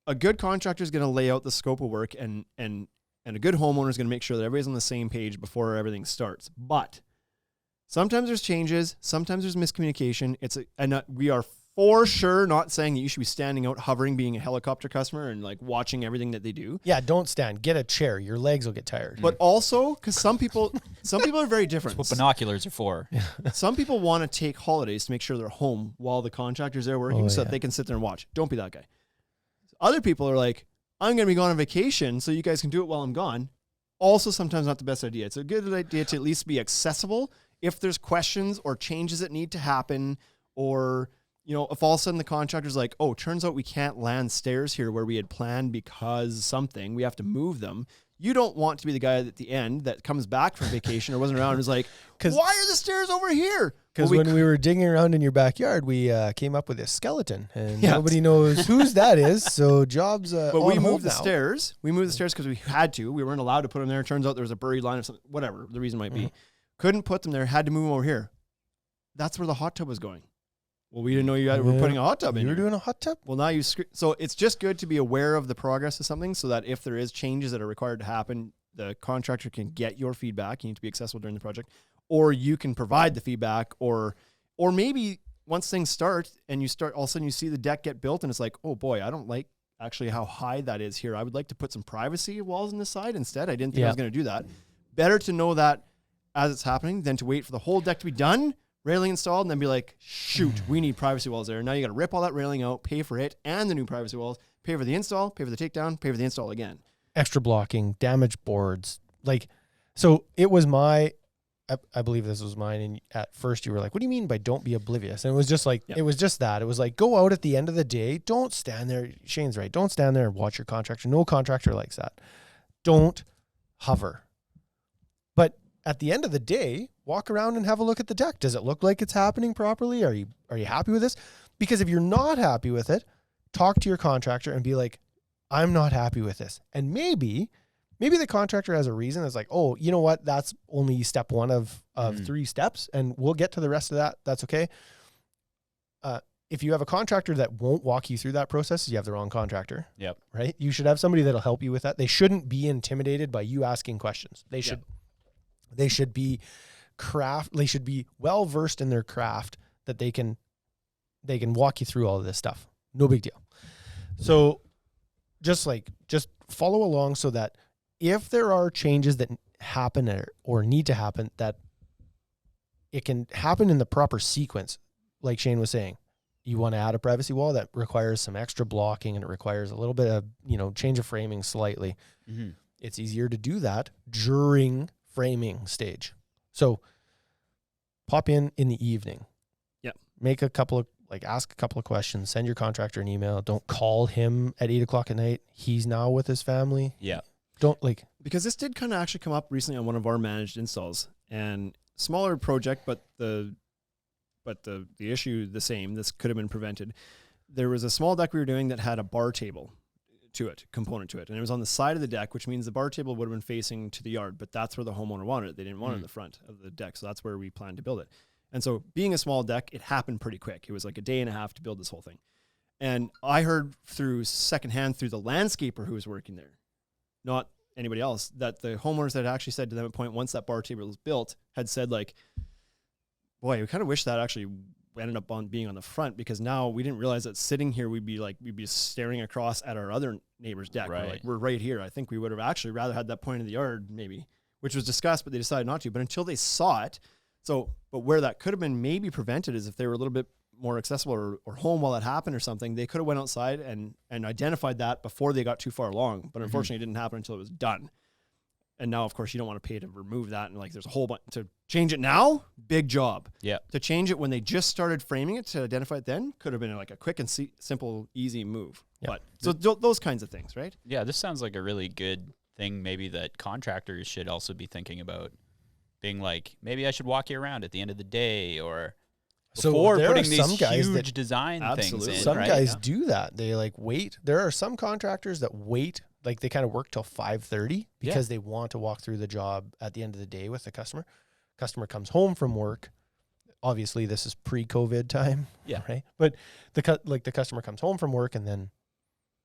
a good contractor is going to lay out the scope of work, and a good homeowner is going to make sure that everybody's on the same page before everything starts. But sometimes there's changes, sometimes there's miscommunication. We are for sure not saying that you should be standing out, hovering, being a helicopter customer and like watching everything that they do. Yeah, don't stand. Get a chair. Your legs will get tired. But also, because some people are very different. That's what binoculars are for. Some people want to take holidays to make sure they're home while the contractor's there working, so that they can sit there and watch. Don't be that guy. Other people are like, I'm going to be gone on vacation, so you guys can do it while I'm gone. Also, sometimes not the best idea. It's a good idea to at least be accessible if there's questions or changes that need to happen, or if all of a sudden the contractor's like, oh, turns out we can't land stairs here where we had planned because something, we have to move them. You don't want to be the guy at the end that comes back from vacation or wasn't around and is like, why are the stairs over here? Because when we were digging around in your backyard, we came up with a skeleton, and nobody knows whose that is. So jobs. But we moved the stairs. We moved the stairs because we had to. We weren't allowed to put them there. Turns out there was a buried line of something. Whatever the reason might be, couldn't put them there. Had to move them over here. That's where the hot tub was going. Well, we didn't know you were putting a hot tub in. You were doing a hot tub? Well, now so it's just good to be aware of the progress of something, so that if there is changes that are required to happen, the contractor can get your feedback. You need to be accessible during the project, or you can provide the feedback, or maybe once things start and all of a sudden you see the deck get built and it's like, oh boy, I don't like actually how high that is here. I would like to put some privacy walls on the side instead. I didn't think I was going to do that. Better to know that as it's happening than to wait for the whole deck to be done, railing installed, and then be like, shoot, we need privacy walls there. Now you got to rip all that railing out, pay for it and the new privacy walls, pay for the install, pay for the takedown, pay for the install again. Extra blocking, damaged boards. So it was I believe this was mine. And at first you were like, what do you mean by don't be oblivious? And it was just like, it was just that. It was like, go out at the end of the day. Don't stand there. Shane's right. Don't stand there and watch your contractor. No contractor likes that. Don't hover. But at the end of the day, walk around and have a look at the deck. Does it look like it's happening properly? Are you happy with this? Because if you're not happy with it, talk to your contractor and be like, I'm not happy with this. And maybe the contractor has a reason. It's like, oh, you know what? That's only step 1 of 3 steps, and we'll get to the rest of that. That's okay. If you have a contractor that won't walk you through that process, you have the wrong contractor. Yep. Right? You should have somebody that'll help you with that. They shouldn't be intimidated by you asking questions. They should be well versed in their craft, that they can walk you through all of this stuff. No big deal. So just follow along, so that if there are changes that happen or need to happen, that it can happen in the proper sequence. Like Shane was saying, you want to add a privacy wall that requires some extra blocking, and it requires a little bit of, change of framing slightly. Mm-hmm. It's easier to do that during framing stage. So pop in the evening. Yep. Make ask a couple of questions, send your contractor an email. Don't call him at 8:00 at night. He's now with his family. Yeah. Because this did kind of actually come up recently on one of our managed installs, and smaller project, but the issue the same. This could have been prevented. There was a small deck we were doing that had a bar table component to it. And it was on the side of the deck, which means the bar table would have been facing to the yard, but that's where the homeowner wanted it. They didn't want it in the front of the deck. So that's where we planned to build it. And so being a small deck, it happened pretty quick. It was like a day and a half to build this whole thing. And I heard secondhand through the landscaper who was working there, not anybody else, that the homeowners that actually said to them at point, once that bar table was built, had said like, boy, we kind of wish that actually ended up being on the front, because now we didn't realize that sitting here, we'd be staring across at our other neighbor's deck. Right. We're right here. I think we would have actually rather had that point of the yard maybe, which was discussed, but they decided not to. But until they saw it, but where that could have been maybe prevented is if they were a little bit more accessible or home while it happened or something, they could have went outside and identified that before they got too far along. But unfortunately, it didn't happen until it was done. And now, of course, you don't want to pay to remove that. And there's a whole bunch to change it now. Big job. Yeah. To change it when they just started framing it, to identify it then, could have been like a quick and simple, easy move. Yep. But so those kinds of things, right? Yeah. This sounds like a really good thing. Maybe that contractors should also be thinking about, being like, maybe I should walk you around at the end of the day, or before there are putting these some guys huge that- design Absolutely. things in. Some right? guys Yeah. do that. They like wait. There are some contractors that wait, like they kind of work till 5:30 because they want to walk through the job at the end of the day with the customer. Customer comes home from work. Obviously, this is pre-COVID time. Yeah. Right. But the customer comes home from work and then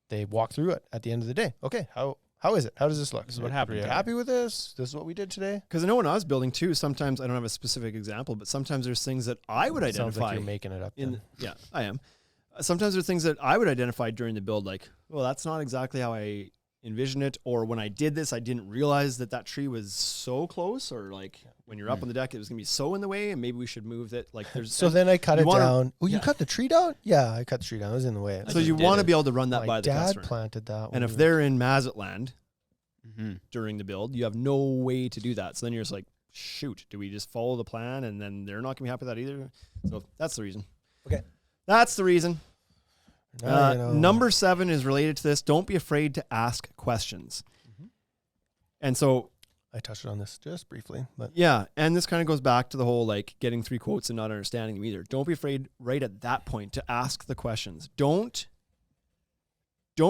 they walk through it at the end of the day. Okay. How is it? How does this look? This is what happened Are you today. happy with this? This is what we did today. Because I know when I was building too, sometimes I don't have a specific example, but sometimes there's things that I would Sounds identify. like you're making it up. then. Yeah, I am. Sometimes there's things that I would identify during the build, like, well, that's not exactly how I envisioned it, or when I did this, I didn't realize that tree was so close, or like when you're up on the deck, it was gonna be so in the way, and maybe we should move that. Like, there's So then I cut you it wanna- down. Oh, you yeah. cut the tree down? Yeah, I cut the tree down. It was in the way. so just you did want to it. be able to run that My by the dad customer. planted that. And when if we they're in Mazatlan Mhm. during the build, you have no way to do that. So then you're just like, shoot, do we just follow the plan? And then they're not gonna be happy with that either. So that's the reason. Okay. That's the reason. Now you know. Number 7 is related to this. Don't be afraid to ask questions. And so, I touched on this just briefly, but yeah, and this kind of goes back to the whole like getting 3 quotes and not understanding them either. Don't be afraid right at that point to ask the questions. Don't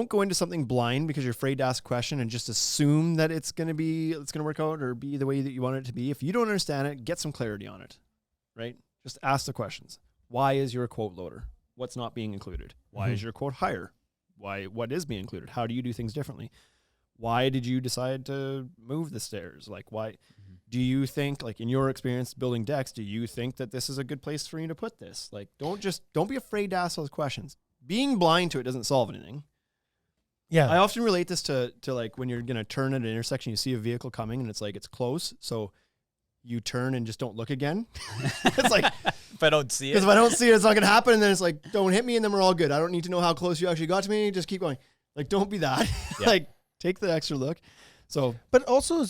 go into something blind because you're afraid to ask a question and just assume that it's going to work out or be the way that you want it to be. If you don't understand it, get some clarity on it, right? Just ask the questions. Why is your quote lower? What's not being included? Why is your quote higher? What is being included? How do you do things differently? Why did you decide to move the stairs? Like, why do you think, like in your experience building decks, do you think that this is a good place for you to put this? Like, don't be afraid to ask those questions. Being blind to it doesn't solve anything. yeah, I often relate this to like when you're going to turn at an intersection, you see a vehicle coming and it's like, it's close. So you turn and just don't look again. It's like, If I don't see because it, if I don't see it, it's not going to happen. And then it's like, don't hit me and then we're all good. I don't need to know how close you actually got to me. Just keep going. Like, don't be that. Yeah. Like, take the extra look. So but also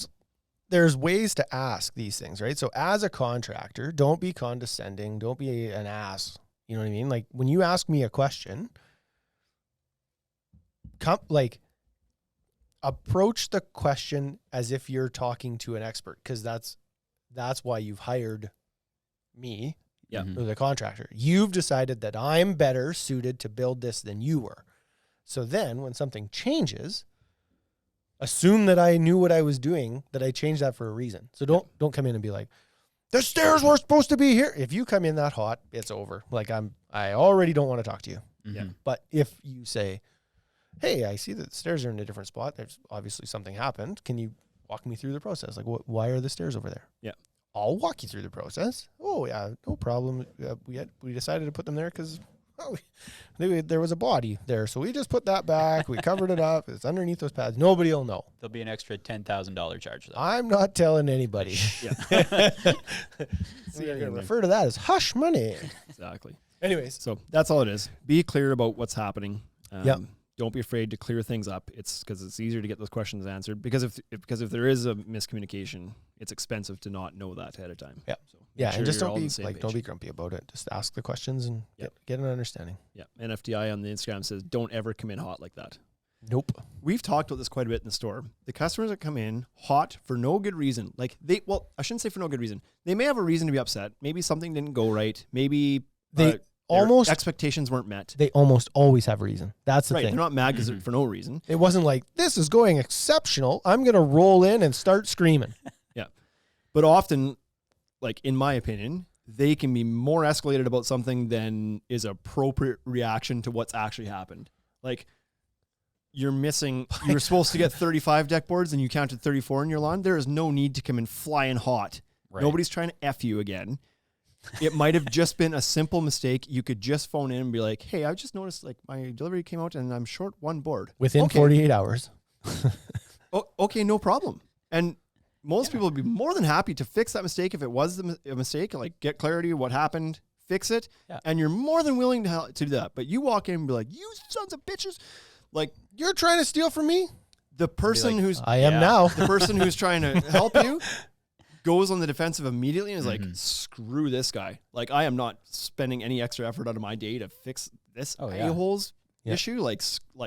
there's ways to ask these things, right? So as a contractor, don't be condescending. Don't be an ass. You know what I mean? Like when you ask me a question, approach the question as if you're talking to an expert, because that's why you've hired me, Yeah. Mhm. or the contractor. You've decided that I'm better suited to build this than you were. So then when something changes, assume that I knew what I was doing, that I changed that for a reason. So don't come in and be like, the stairs were supposed to be here. If you come in that hot, it's over. Like I already don't want to talk to you. Mhm. But if you say, hey, I see that the stairs are in a different spot. There's obviously something happened. Can you walk me through the process? Like, why are the stairs over there? Yeah. I'll walk you through the process. Oh, yeah, no problem. We decided to put them there because there was a body there. So we just put that back. We covered it up. It's underneath those pads. Nobody will know. There'll be an extra $10,000 charge, though. I'm not telling anybody. yeah, We're going to refer to that as hush money. exactly. Anyways. So that's all it is. Be clear about what's happening. Yep. Don't be afraid to clear things up. It's because it's easier to get those questions answered. Because if there is a miscommunication, it's expensive to not know that ahead of time. Yeah. So make Yeah, sure and just you're don't all on be the same like page. don't be grumpy about it. Just ask the questions and Yep. get an understanding. Yeah. NFDI on the Instagram says, don't ever come in hot like that. Nope. We've talked about this quite a bit in the store. The customers that come in hot for no good reason, I shouldn't say for no good reason. They may have a reason to be upset. Maybe something didn't go right. Maybe They their almost expectations weren't met. they almost always have a reason. That's the Right. thing. They're not mad because for no reason. It wasn't like, this is going exceptional. I'm going to roll in and start screaming. Yeah. But often, like in my opinion, they can be more escalated about something than is appropriate reaction to what's actually happened. Like you were supposed to get 35 deck boards and you counted 34 in your lawn. There is no need to come in flying hot. Right. Nobody's trying to F you again. It might have just been a simple mistake. You could just phone in and be like, hey, I just noticed like my delivery came out and I'm short one board. Within Okay. 48 hours. Oh, okay, no problem. And most people would be more than happy to fix that mistake if it was a mistake, like get clarity of what happened, fix it. Yeah. And you're more than willing to do that. But you walk in and be like, you sons of bitches. Like You're trying to steal from me? the person like, who's I am Yeah. now. the person who's trying to help you goes on the defensive immediately and is like, screw this guy. Like I am not spending any extra effort out of my day to fix this Oh, yeah. a-hole's Yeah. issue. Like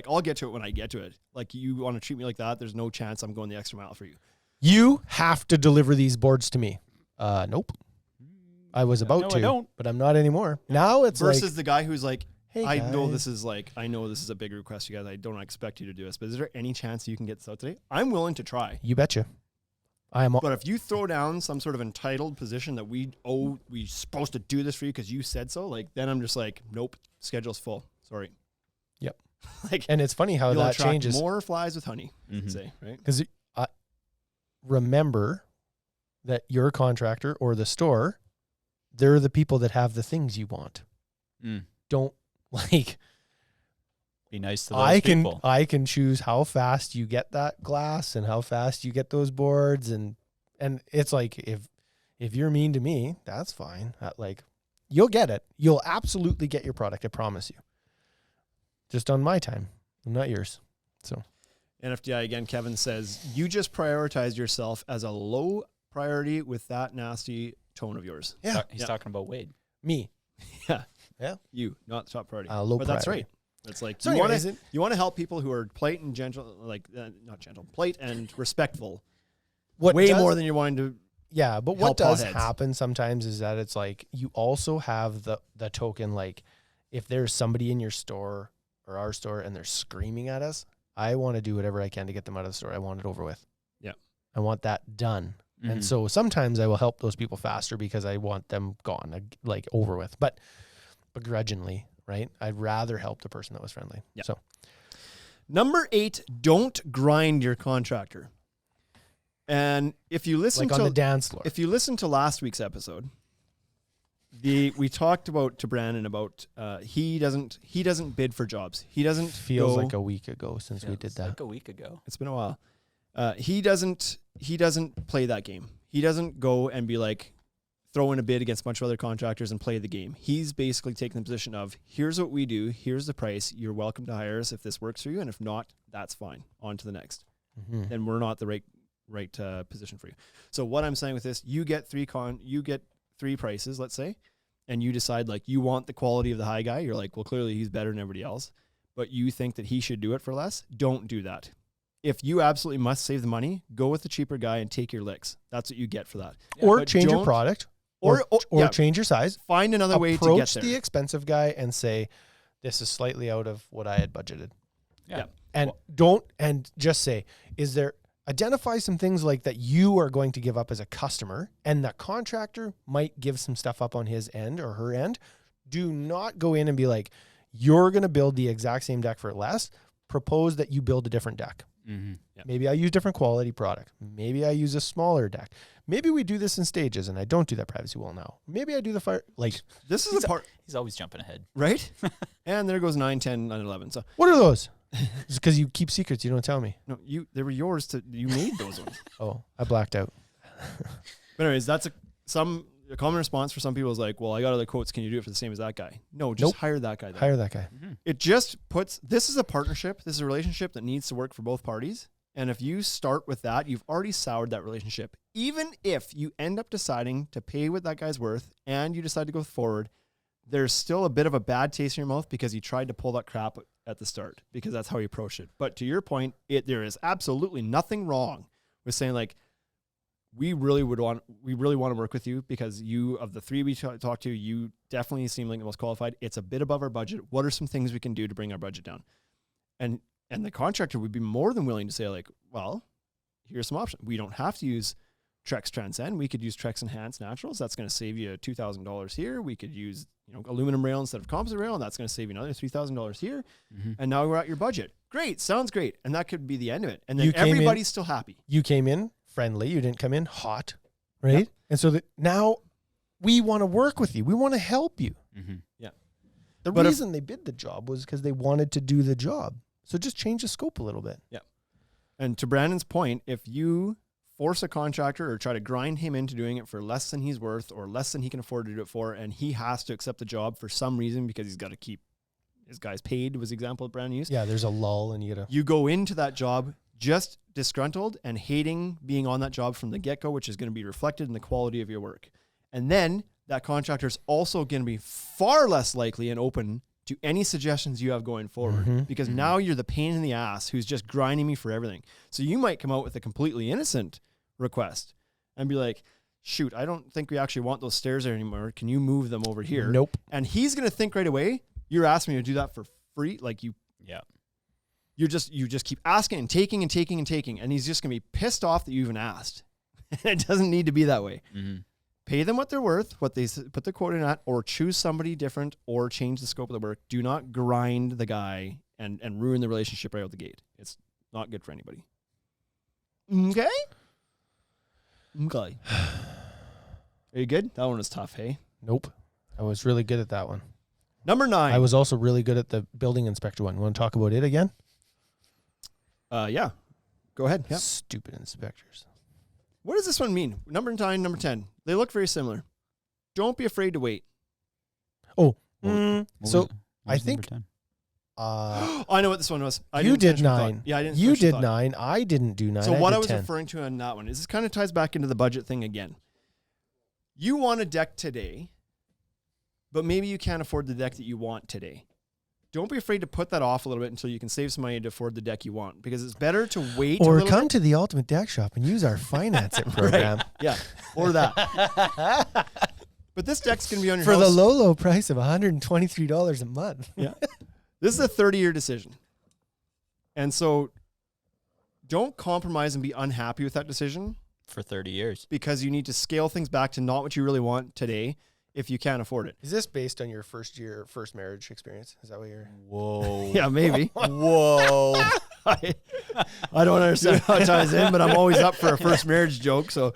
I'll get to it when I get to it. Like you want to treat me like that, there's no chance I'm going the extra mile for you. You have to deliver these boards to me. Nope. I was about No, to, I don't. but I'm not anymore. Now it's Versus like, the guy who's like, hey, I know guys. this is a big request, you guys. I don't expect you to do this, but is there any chance you can get this out today? I'm willing to try. You betcha. I am. But if you throw down some sort of entitled position that we're supposed to do this for you because you said so, like then I'm just like, nope, schedule's full. Sorry. Yep. Like, And it's funny how you'll that attract changes. more flies with honey, Mhm. say, right? Because remember that your contractor or the store, they're the people that have the things you want. Mm. Don't like. Be nice to those people. I can choose how fast you get that glass and how fast you get those boards, and it's like if you're mean to me, that's fine. Like you'll get it. You'll absolutely get your product. I promise you. Just on my time, not yours. So. NFDI again, Kevin says, you just prioritize yourself as a low priority with that nasty tone of yours. Yeah. He's talking about Wade. Me. Yeah. Yeah. You, not the top priority. Low but that's priority. right. It's like, So you anyways, want to help people who are polite and gentle, like, not gentle, polite and respectful what way does- more than you're wanting to. Yeah, but help what does potheads. happen sometimes is that it's like you also have the token, like if there's somebody in your store or our store and they're screaming at us, I want to do whatever I can to get them out of the store. I want it over with. Yeah. I want that done. Mhm. And so sometimes I will help those people faster because I want them gone, like over with. But begrudgingly, right? I'd rather help the person that was friendly. Yeah. So Number 8, don't grind your contractor. And if you listen like on the dance floor. if you listen to last week's episode, we talked to Brandon about he doesn't bid for jobs. He doesn't Feels go, like a week ago since we did It's that. like a week ago. It's been a while. He doesn't play that game. He doesn't go and be like throw in a bid against a bunch of other contractors and play the game. He's basically taking the position of here's what we do, here's the price. You're welcome to hire us if this works for you, and if not, that's fine. On to the next. Mhm. Then we're not the right position for you. So what I'm saying with this, you get three prices, let's say, and you decide like you want the quality of the high guy. You're like, well, clearly he's better than everybody else, but you think that he should do it for less. Don't do that. If you absolutely must save the money, go with the cheaper guy and take your licks. That's what you get for that. Or But change your don't- product. Or yeah, change your size. find another way to get Approach there. the expensive guy and say, this is slightly out of what I had budgeted. Yeah. And just say, identify some things like that you are going to give up as a customer, and the contractor might give some stuff up on his end or her end. Do not go in and be like, you're going to build the exact same deck for less. Propose that you build a different deck. Mm-hmm. Yeah. Maybe I use different quality product. Maybe I use a smaller deck. Maybe we do this in stages and I don't do that privacy wall now. Maybe I do the fire. Like, This is a part, He's always jumping ahead. right? And there goes 9, 10, and 11. So what are those? It's because you keep secrets. You don't tell me. no, they were yours you made those ones. Oh, I blacked out. But anyways, that's a common response for some people is like, well, I got other quotes. Can you do it for the same as that guy? No, just Nope. hire that guy. Then. Hire that guy. It just this is a partnership. This is a relationship that needs to work for both parties. And if you start with that, you've already soured that relationship. Even if you end up deciding to pay what that guy's worth and you decide to go forward, there's still a bit of a bad taste in your mouth because you tried to pull that crap at the start because that's how you approached it. But to your point, there is absolutely nothing wrong with saying like, we really want to work with you because you, of the three we talked to, you definitely seem like the most qualified. It's a bit above our budget. What are some things we can do to bring our budget down? And the contractor would be more than willing to say like, well, here's some options. We don't have to use Trex Transcend. We could use Trex Enhanced Naturals. That's going to save you $2,000 here. We could use aluminum rail instead of composite rail, and that's going to save you another $3,000 here. Mm-hmm. And now we're at your budget. Great, sounds great. And that could be the end of it. And then You came in- everybody's still happy. You came in friendly. You didn't come in hot, right? Yep. And so that now we want to work with you. We want to help you. Mm-hmm. The But if- reason they bid the job was because they wanted to do the job. So just change the scope a little bit. And to Brandon's point, if you force a contractor or try to grind him into doing it for less than he's worth or less than he can afford to do it for, and he has to accept the job for some reason because he's got to keep his guys paid, was the example that Brandon used. Yeah, there's a lull and you gotta. You go into that job just disgruntled and hating being on that job from the get-go, which is going to be reflected in the quality of your work. And then that contractor is also going to be far less likely and open to any suggestions you have going forward because now you're the pain in the ass who's just grinding me for everything. So you might come out with a completely innocent request and be like, shoot, I don't think we actually want those stairs there anymore. Can you move them over here? Nope. And he's going to think right away, you're asking me to do that for free. Like you just keep asking and taking and taking and taking. And he's just going to be pissed off that you even asked. It doesn't need to be that way. Mm-hmm. Pay them what they're worth, what they put the quote in at, or choose somebody different or change the scope of the work. Do not grind the guy and ruin the relationship right out the gate. It's not good for anybody. Okay? Okay. Are you good? That one was tough, hey? Nope. I was really good at that one. Number 9. I was also really good at the building inspector one. You want to talk about it again? Yeah. Go ahead. Yeah. Stupid inspectors. What does this one mean? Number 9, number 10. They look very similar. Don't be afraid to wait. Oh, So I think I know what this one was. you did 9. Yeah, I didn't. You finish the did thought. 9. I didn't do 9. So what did I was 10. referring to on that one is this kind of ties back into the budget thing again. You want a deck today, but maybe you can't afford the deck that you want today. Don't be afraid to put that off a little bit until you can save some money to afford the deck you want, because it's better to wait Or a little come bit. to the Ultimate Deck Shop and use our Finance It program. Right. Yeah, or that. But this deck's going to be on your For house. the low price of $123 a month. Yeah. This is a 30-year decision. And so don't compromise and be unhappy with that decision, for 30 years. because you need to scale things back to not what you really want today if you can't afford it. Is this based on your first marriage experience? Is that what you're... Whoa. Yeah, maybe. Whoa. I don't understand how it ties in, but I'm always up for a first marriage joke. So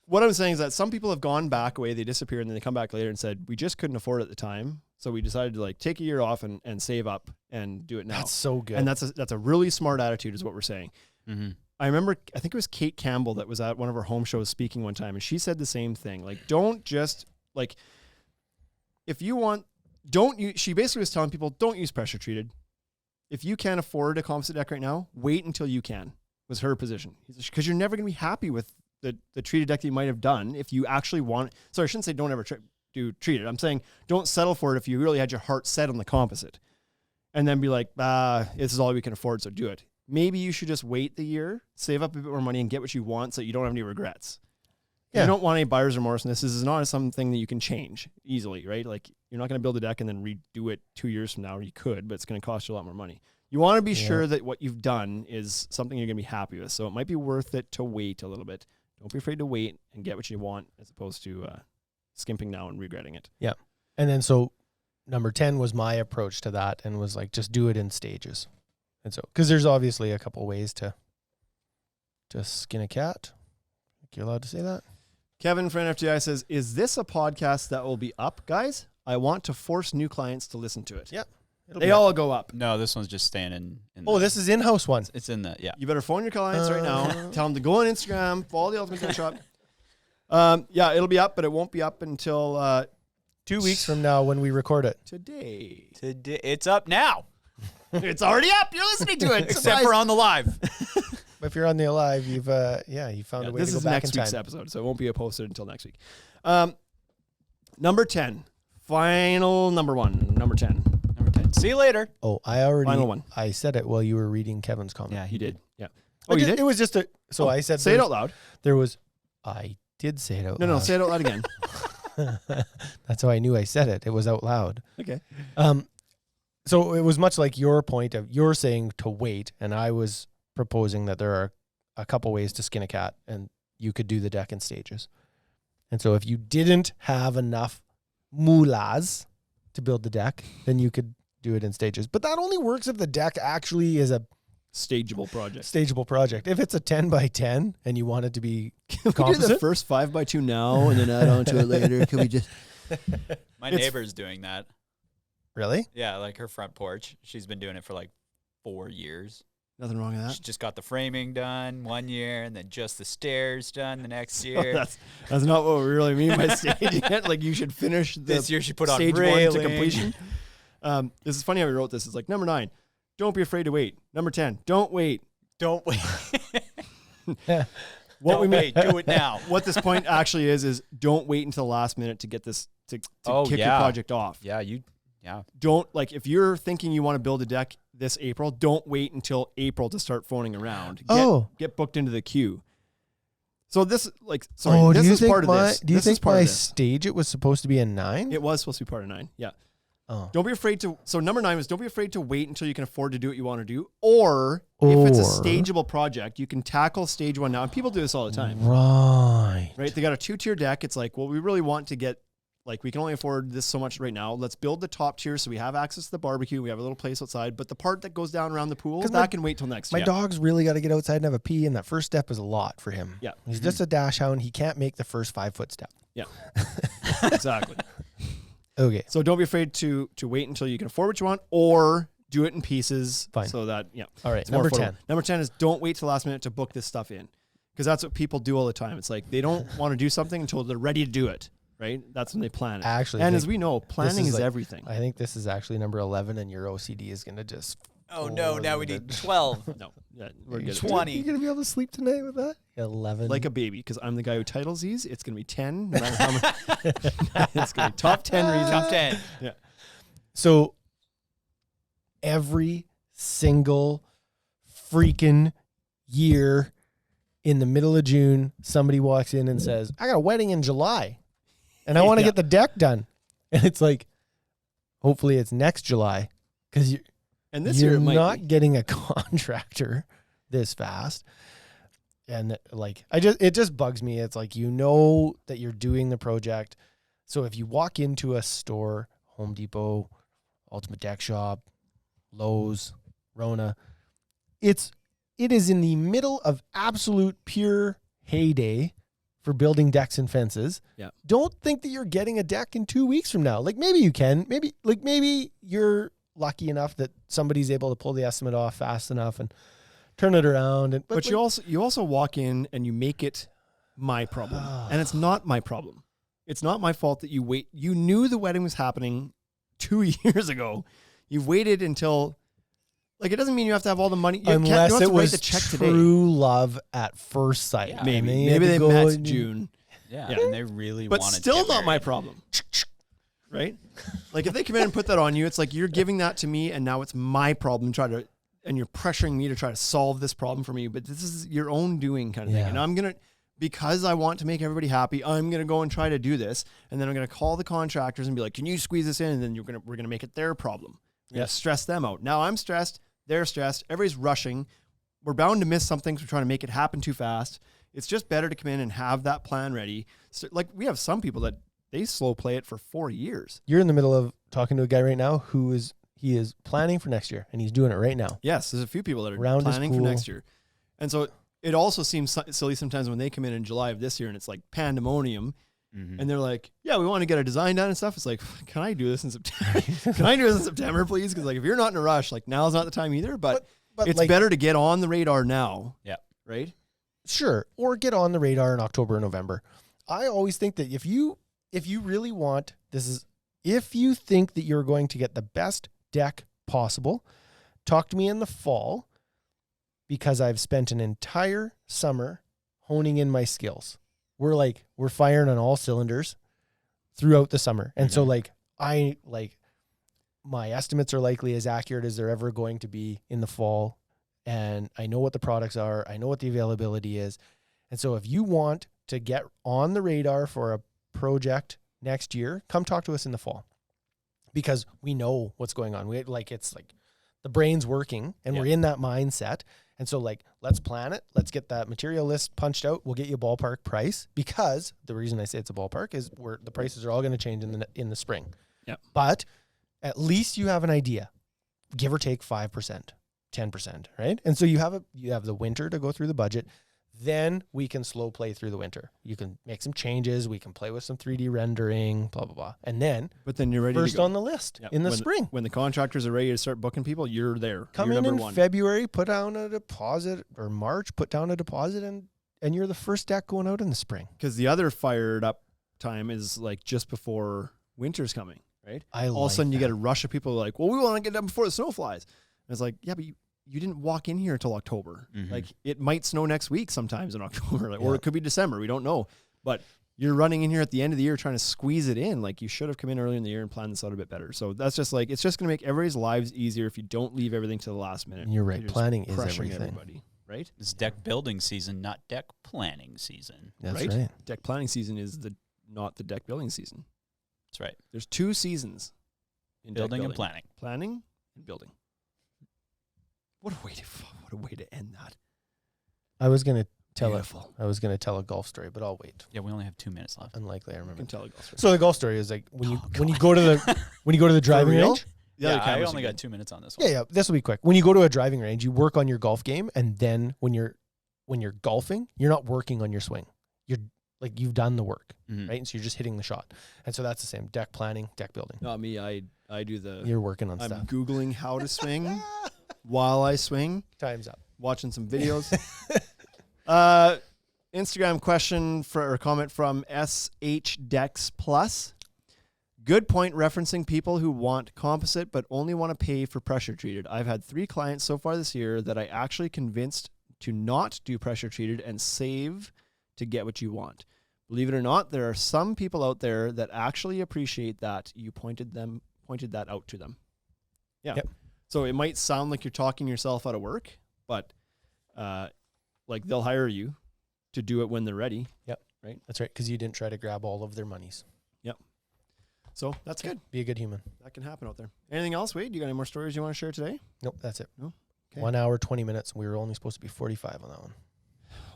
what I'm saying is that some people have gone back away, they disappear, and then they come back later and said, we just couldn't afford it at the time. So we decided to like take a year off and save up and do it now. That's so good. And that's a really smart attitude is what we're saying. Mm-hmm. I remember, I think it was Kate Campbell that was at one of our home shows speaking one time, and she said the same thing. Like, don't just, like, if you want, she basically was telling people, don't use pressure treated. If you can't afford a composite deck right now, wait until you can, was her position. Because you're never going to be happy with the treated deck that you might have done if you actually want, sorry, I shouldn't say don't ever do treated. I'm saying don't settle for it if you really had your heart set on the composite. And then be like, this is all we can afford, so do it. Maybe you should just wait the year, save up a bit more money, and get what you want so you don't have any regrets. Yeah. You don't want any buyer's remorse, and this is not something that you can change easily, right? Like, you're not going to build a deck and then redo it 2 years from now, or you could, but it's going to cost you a lot more money. You want to be sure that what you've done is something you're going to be happy with, so it might be worth it to wait a little bit. Don't be afraid to wait and get what you want as opposed to skimping now and regretting it. Yeah. And then so number 10 was my approach to that, and was like, just do it in stages. And so, because there's obviously a couple ways to skin a cat. You're allowed to say that? Kevin from NFTI says, is this a podcast that will be up, guys? I want to force new clients to listen to it. Yep. They all go up. No, this one's just staying in this is in-house one. It's in the, yeah. You better phone your clients right now. Tell them to go on Instagram, follow the Ultimate Deck Shop. Yeah, it'll be up, but it won't be up until 2 weeks from now when we record it. today. Today, it's up now. It's already up. You're listening to it. Except for on the live. If you're on the Alive, you've you found a way this to go is back next in week's time. episode, so it won't be posted until next week. Number 10. Final number 1. Number 10. Number 10. See you later. Oh, I already Final one. I said it while you were reading Kevin's comment. Yeah, You did. Yeah. Oh, you did? It was just a I said Say it out loud. I did say it out loud. No, say it out loud again. That's how I knew I said it. It was out loud. Okay. So it was much like your point of you're saying to wait, and I was proposing that there are a couple ways to skin a cat, and you could do the deck in stages. And so if you didn't have enough moolahs to build the deck, then you could do it in stages. But that only works if the deck actually is a Stageable project. stageable project. If it's a 10 by 10 and you want it to be Can we do the composite, first 5x2 now and then add on to it later? Can we just... My neighbor's doing that. really? Yeah, like her front porch. She's been doing it for like 4 years. Nothing wrong with that. She just got the framing done 1 year, and then just the stairs done the next year. That's not what we really mean by staging it. Like, you should finish This year she put on stage 1 railing. to completion. This is funny how we wrote this. It's like, number 9, don't be afraid to wait. Number 10, don't wait. Don't wait. What we Don't mean, wait. Do it now. what this point actually is don't wait until the last minute to get this to kick your project off. Yeah, Don't, like, if you're thinking you want to build a deck this April, don't wait until April to start phoning around. Get booked into the queue. So this, like, sorry, this is part of this. Do you This is think part of my this. stage it was supposed to be a 9? It was supposed to be part of 9. Yeah. Oh. Don't be afraid to. So number 9 was don't be afraid to wait until you can afford to do what you want to do. Or if it's a stageable project, you can tackle stage 1 now. And people do this all the time. Right. Right? They got a 2-tier deck. It's like, well, we really want to get, like, we can only afford this so much right now. Let's build the top tier so we have access to the barbecue. We have a little place outside. But the part that goes down around the pool, that can wait till next My year. dog's really got to get outside and have a pee, and that first step is a lot for him. Yeah. He's just a dash hound. He can't make the first 5-foot step. Yeah. Exactly. Okay. So don't be afraid to wait until you can afford what you want, or do it in pieces. Fine. So that, All right. it's more Number affordable. 10. Number 10 is don't wait till the last minute to book this stuff in, because that's what people do all the time. It's like they don't want to do something until they're ready to do it, right? That's when they plan it. Actually, and I as think we know, planning is like- everything. I think this is actually number 11, and your OCD is going to just. Oh no! Now we need 12. No, yeah, we're good. 20. You going to be able to sleep tonight with that? 11. Like a baby, because I'm the guy who titles these. It's going to be 10. No matter how many. It's going to be top 10 reasons. Top 10. Yeah. So every single freaking year in the middle of June, somebody walks in and says, I got a wedding in July and I want to Yeah. get the deck done. And it's like, hopefully it's next July, because And this you're year it might not be. getting a contractor this fast. And like, it just bugs me. It's like, you know that you're doing the project. So if you walk into a store, Home Depot, Ultimate Deck Shop, Lowe's, Rona, it is in the middle of absolute pure heyday for building decks and fences. Yeah. Don't think that you're getting a deck in 2 weeks from now. Like, maybe you can. Maybe you're lucky enough that somebody's able to pull the estimate off fast enough and turn it around. And But you also walk in and you make it my problem. And it's not my problem. It's not my fault that you wait. You knew the wedding was happening 2 years ago. You've waited until, like, it doesn't mean you have to have all the money. You unless don't have it to write was the check true today. love at first sight. Yeah. And Maybe had to they go met and- June, Yeah, Yeah. and they really but wanted still to get not my married. problem. Right? Like, if they come in and put that on you, it's like you're giving that to me, and now it's my problem. And you're pressuring me to try to solve this problem for me. But this is your own doing kind of thing. Yeah. And I'm gonna, because I want to make everybody happy, I'm gonna go and try to do this, and then I'm gonna call the contractors and be like, "Can you squeeze this in?" And then we're gonna make it their problem. We're gonna stress them out. Now I'm stressed. They're stressed. Everybody's rushing. We're bound to miss something because we're trying to make it happen too fast. It's just better to come in and have that plan ready. So, like, we have some people that they slow play it for 4 years. You're in the middle of talking to a guy right now who is planning for next year, and he's doing it right now. Yes, there's a few people that are Round his planning for pool. next year. And so it also seems silly sometimes when they come in July of this year and it's like pandemonium. Mhm. And they're like, yeah, we want to get a design done and stuff. It's like, can I do this in September? Can I do this in September, please? Because, like, if you're not in a rush, like, now's not the time either. But it's like, better to get on the radar now. Yeah. Right? sure, or get on the radar in October or November. I always think that if you really want, if you think that you're going to get the best deck possible, talk to me in the fall, because I've spent an entire summer honing in my skills. We're firing on all cylinders throughout the summer. And so my estimates are likely as accurate as they're ever going to be in the fall. And I know what the products are. I know what the availability is. And so if you want to get on the radar for a project next year, come talk to us in the fall, because we know what's going on. It's like the brain's working and we're in that mindset. And so let's plan it. Let's get that material list punched out. We'll get you a ballpark price, because the reason I say it's a ballpark is the prices are all going to change in the spring. Yeah. But at least you have an idea, give or take 5%, 10%, right? And so you have the winter to go through the budget. Then we can slow play through the winter. You can make some changes. We can play with some 3D rendering, blah, blah, blah. And then But then you're ready first to go. on the list in the spring. When the contractors are ready to start booking people, you're there. Come you're in number one. February, put down a deposit, or March, put down a deposit, and you're the first deck going out in the spring. Because the other fired up time is like just before winter's coming, right? All of a sudden you get a rush of people like, well, we want to get done before the snow flies. And it's like, yeah, but you didn't walk in here until October. Mhm. Like, it might snow next week sometimes in October, or it could be December. We don't know. But you're running in here at the end of the year trying to squeeze it in. Like, you should have come in earlier in the year and planned this out a bit better. So that's just it's just going to make everybody's lives easier if you don't leave everything to the last minute. And you're right. just Planning is crushing everything. everybody. right? It's deck building season, not deck planning season. That's right. Deck planning season is not the deck building season. That's right. There's 2 seasons in deck Building and planning. Planning and building. What a way to end that. I was gonna tell Beautiful. I was gonna tell a golf story, but I'll wait. Yeah, we only have 2 minutes left. Unlikely, I You remember. can tell a golf story. So the golf story is like when you go to the driving real? range. Yeah, other I cameras only are got good. 2 minutes on this one. Yeah. This will be quick. When you go to a driving range, you work on your golf game, and then when you're golfing, you're not working on your swing. You're like you've done the work, Mhm. right? And so you're just hitting the shot. And so that's the same. Deck planning, deck building. Not me. I do the. You're working on I'm stuff. Googling how to swing while I swing, Time's up. watching some videos. Instagram question or comment from SHDex Plus. Good point referencing people who want composite but only want to pay for pressure treated. I've had 3 clients so far this year that I actually convinced to not do pressure treated and save to get what you want. Believe it or not, there are some people out there that actually appreciate that you pointed that out to them. Yeah. Yep. So it might sound like you're talking yourself out of work, but like they'll hire you to do it when they're ready. Yep. Right. That's right. Because you didn't try to grab all of their monies. So that's good. Be a good human. That can happen out there. Anything else, Wade? You got any more stories you want to share today? Nope. That's it. No? Okay. 1 hour, 20 minutes. We were only supposed to be 45 on that one.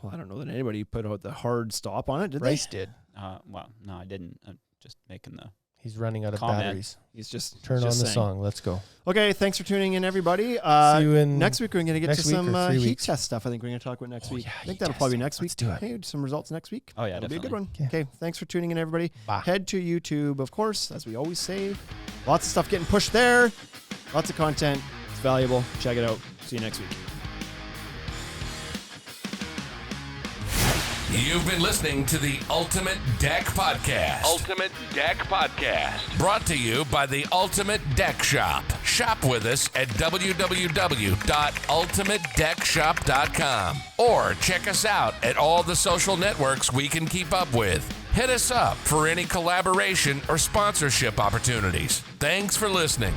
Well, I don't know that anybody put out the hard stop on it, did Bryce did. Well, no, I didn't. I'm just making the. He's running out of Comment. batteries. they? He's just Turn just on the saying. song. Let's go. Okay, thanks for tuning in, everybody. See you in Next week, we're going to get to next week some or 3 heat weeks. test stuff. I think we're going to talk about next week. yeah, I think heat that'll probably be testing. next week. Let's do it. Hey, some results next week. Oh, yeah, That'll be a good definitely. one. Okay. Okay, thanks for tuning in, everybody. Bye. Head to YouTube, of course, as we always say. Lots of stuff getting pushed there. Lots of content. It's valuable. Check it out. See you next week. You've been listening to the Ultimate Deck Podcast. Ultimate Deck Podcast. Brought to you by the Ultimate Deck Shop. Shop with us at www.ultimatedeckshop.com or check us out at all the social networks we can keep up with. Hit us up for any collaboration or sponsorship opportunities. Thanks for listening.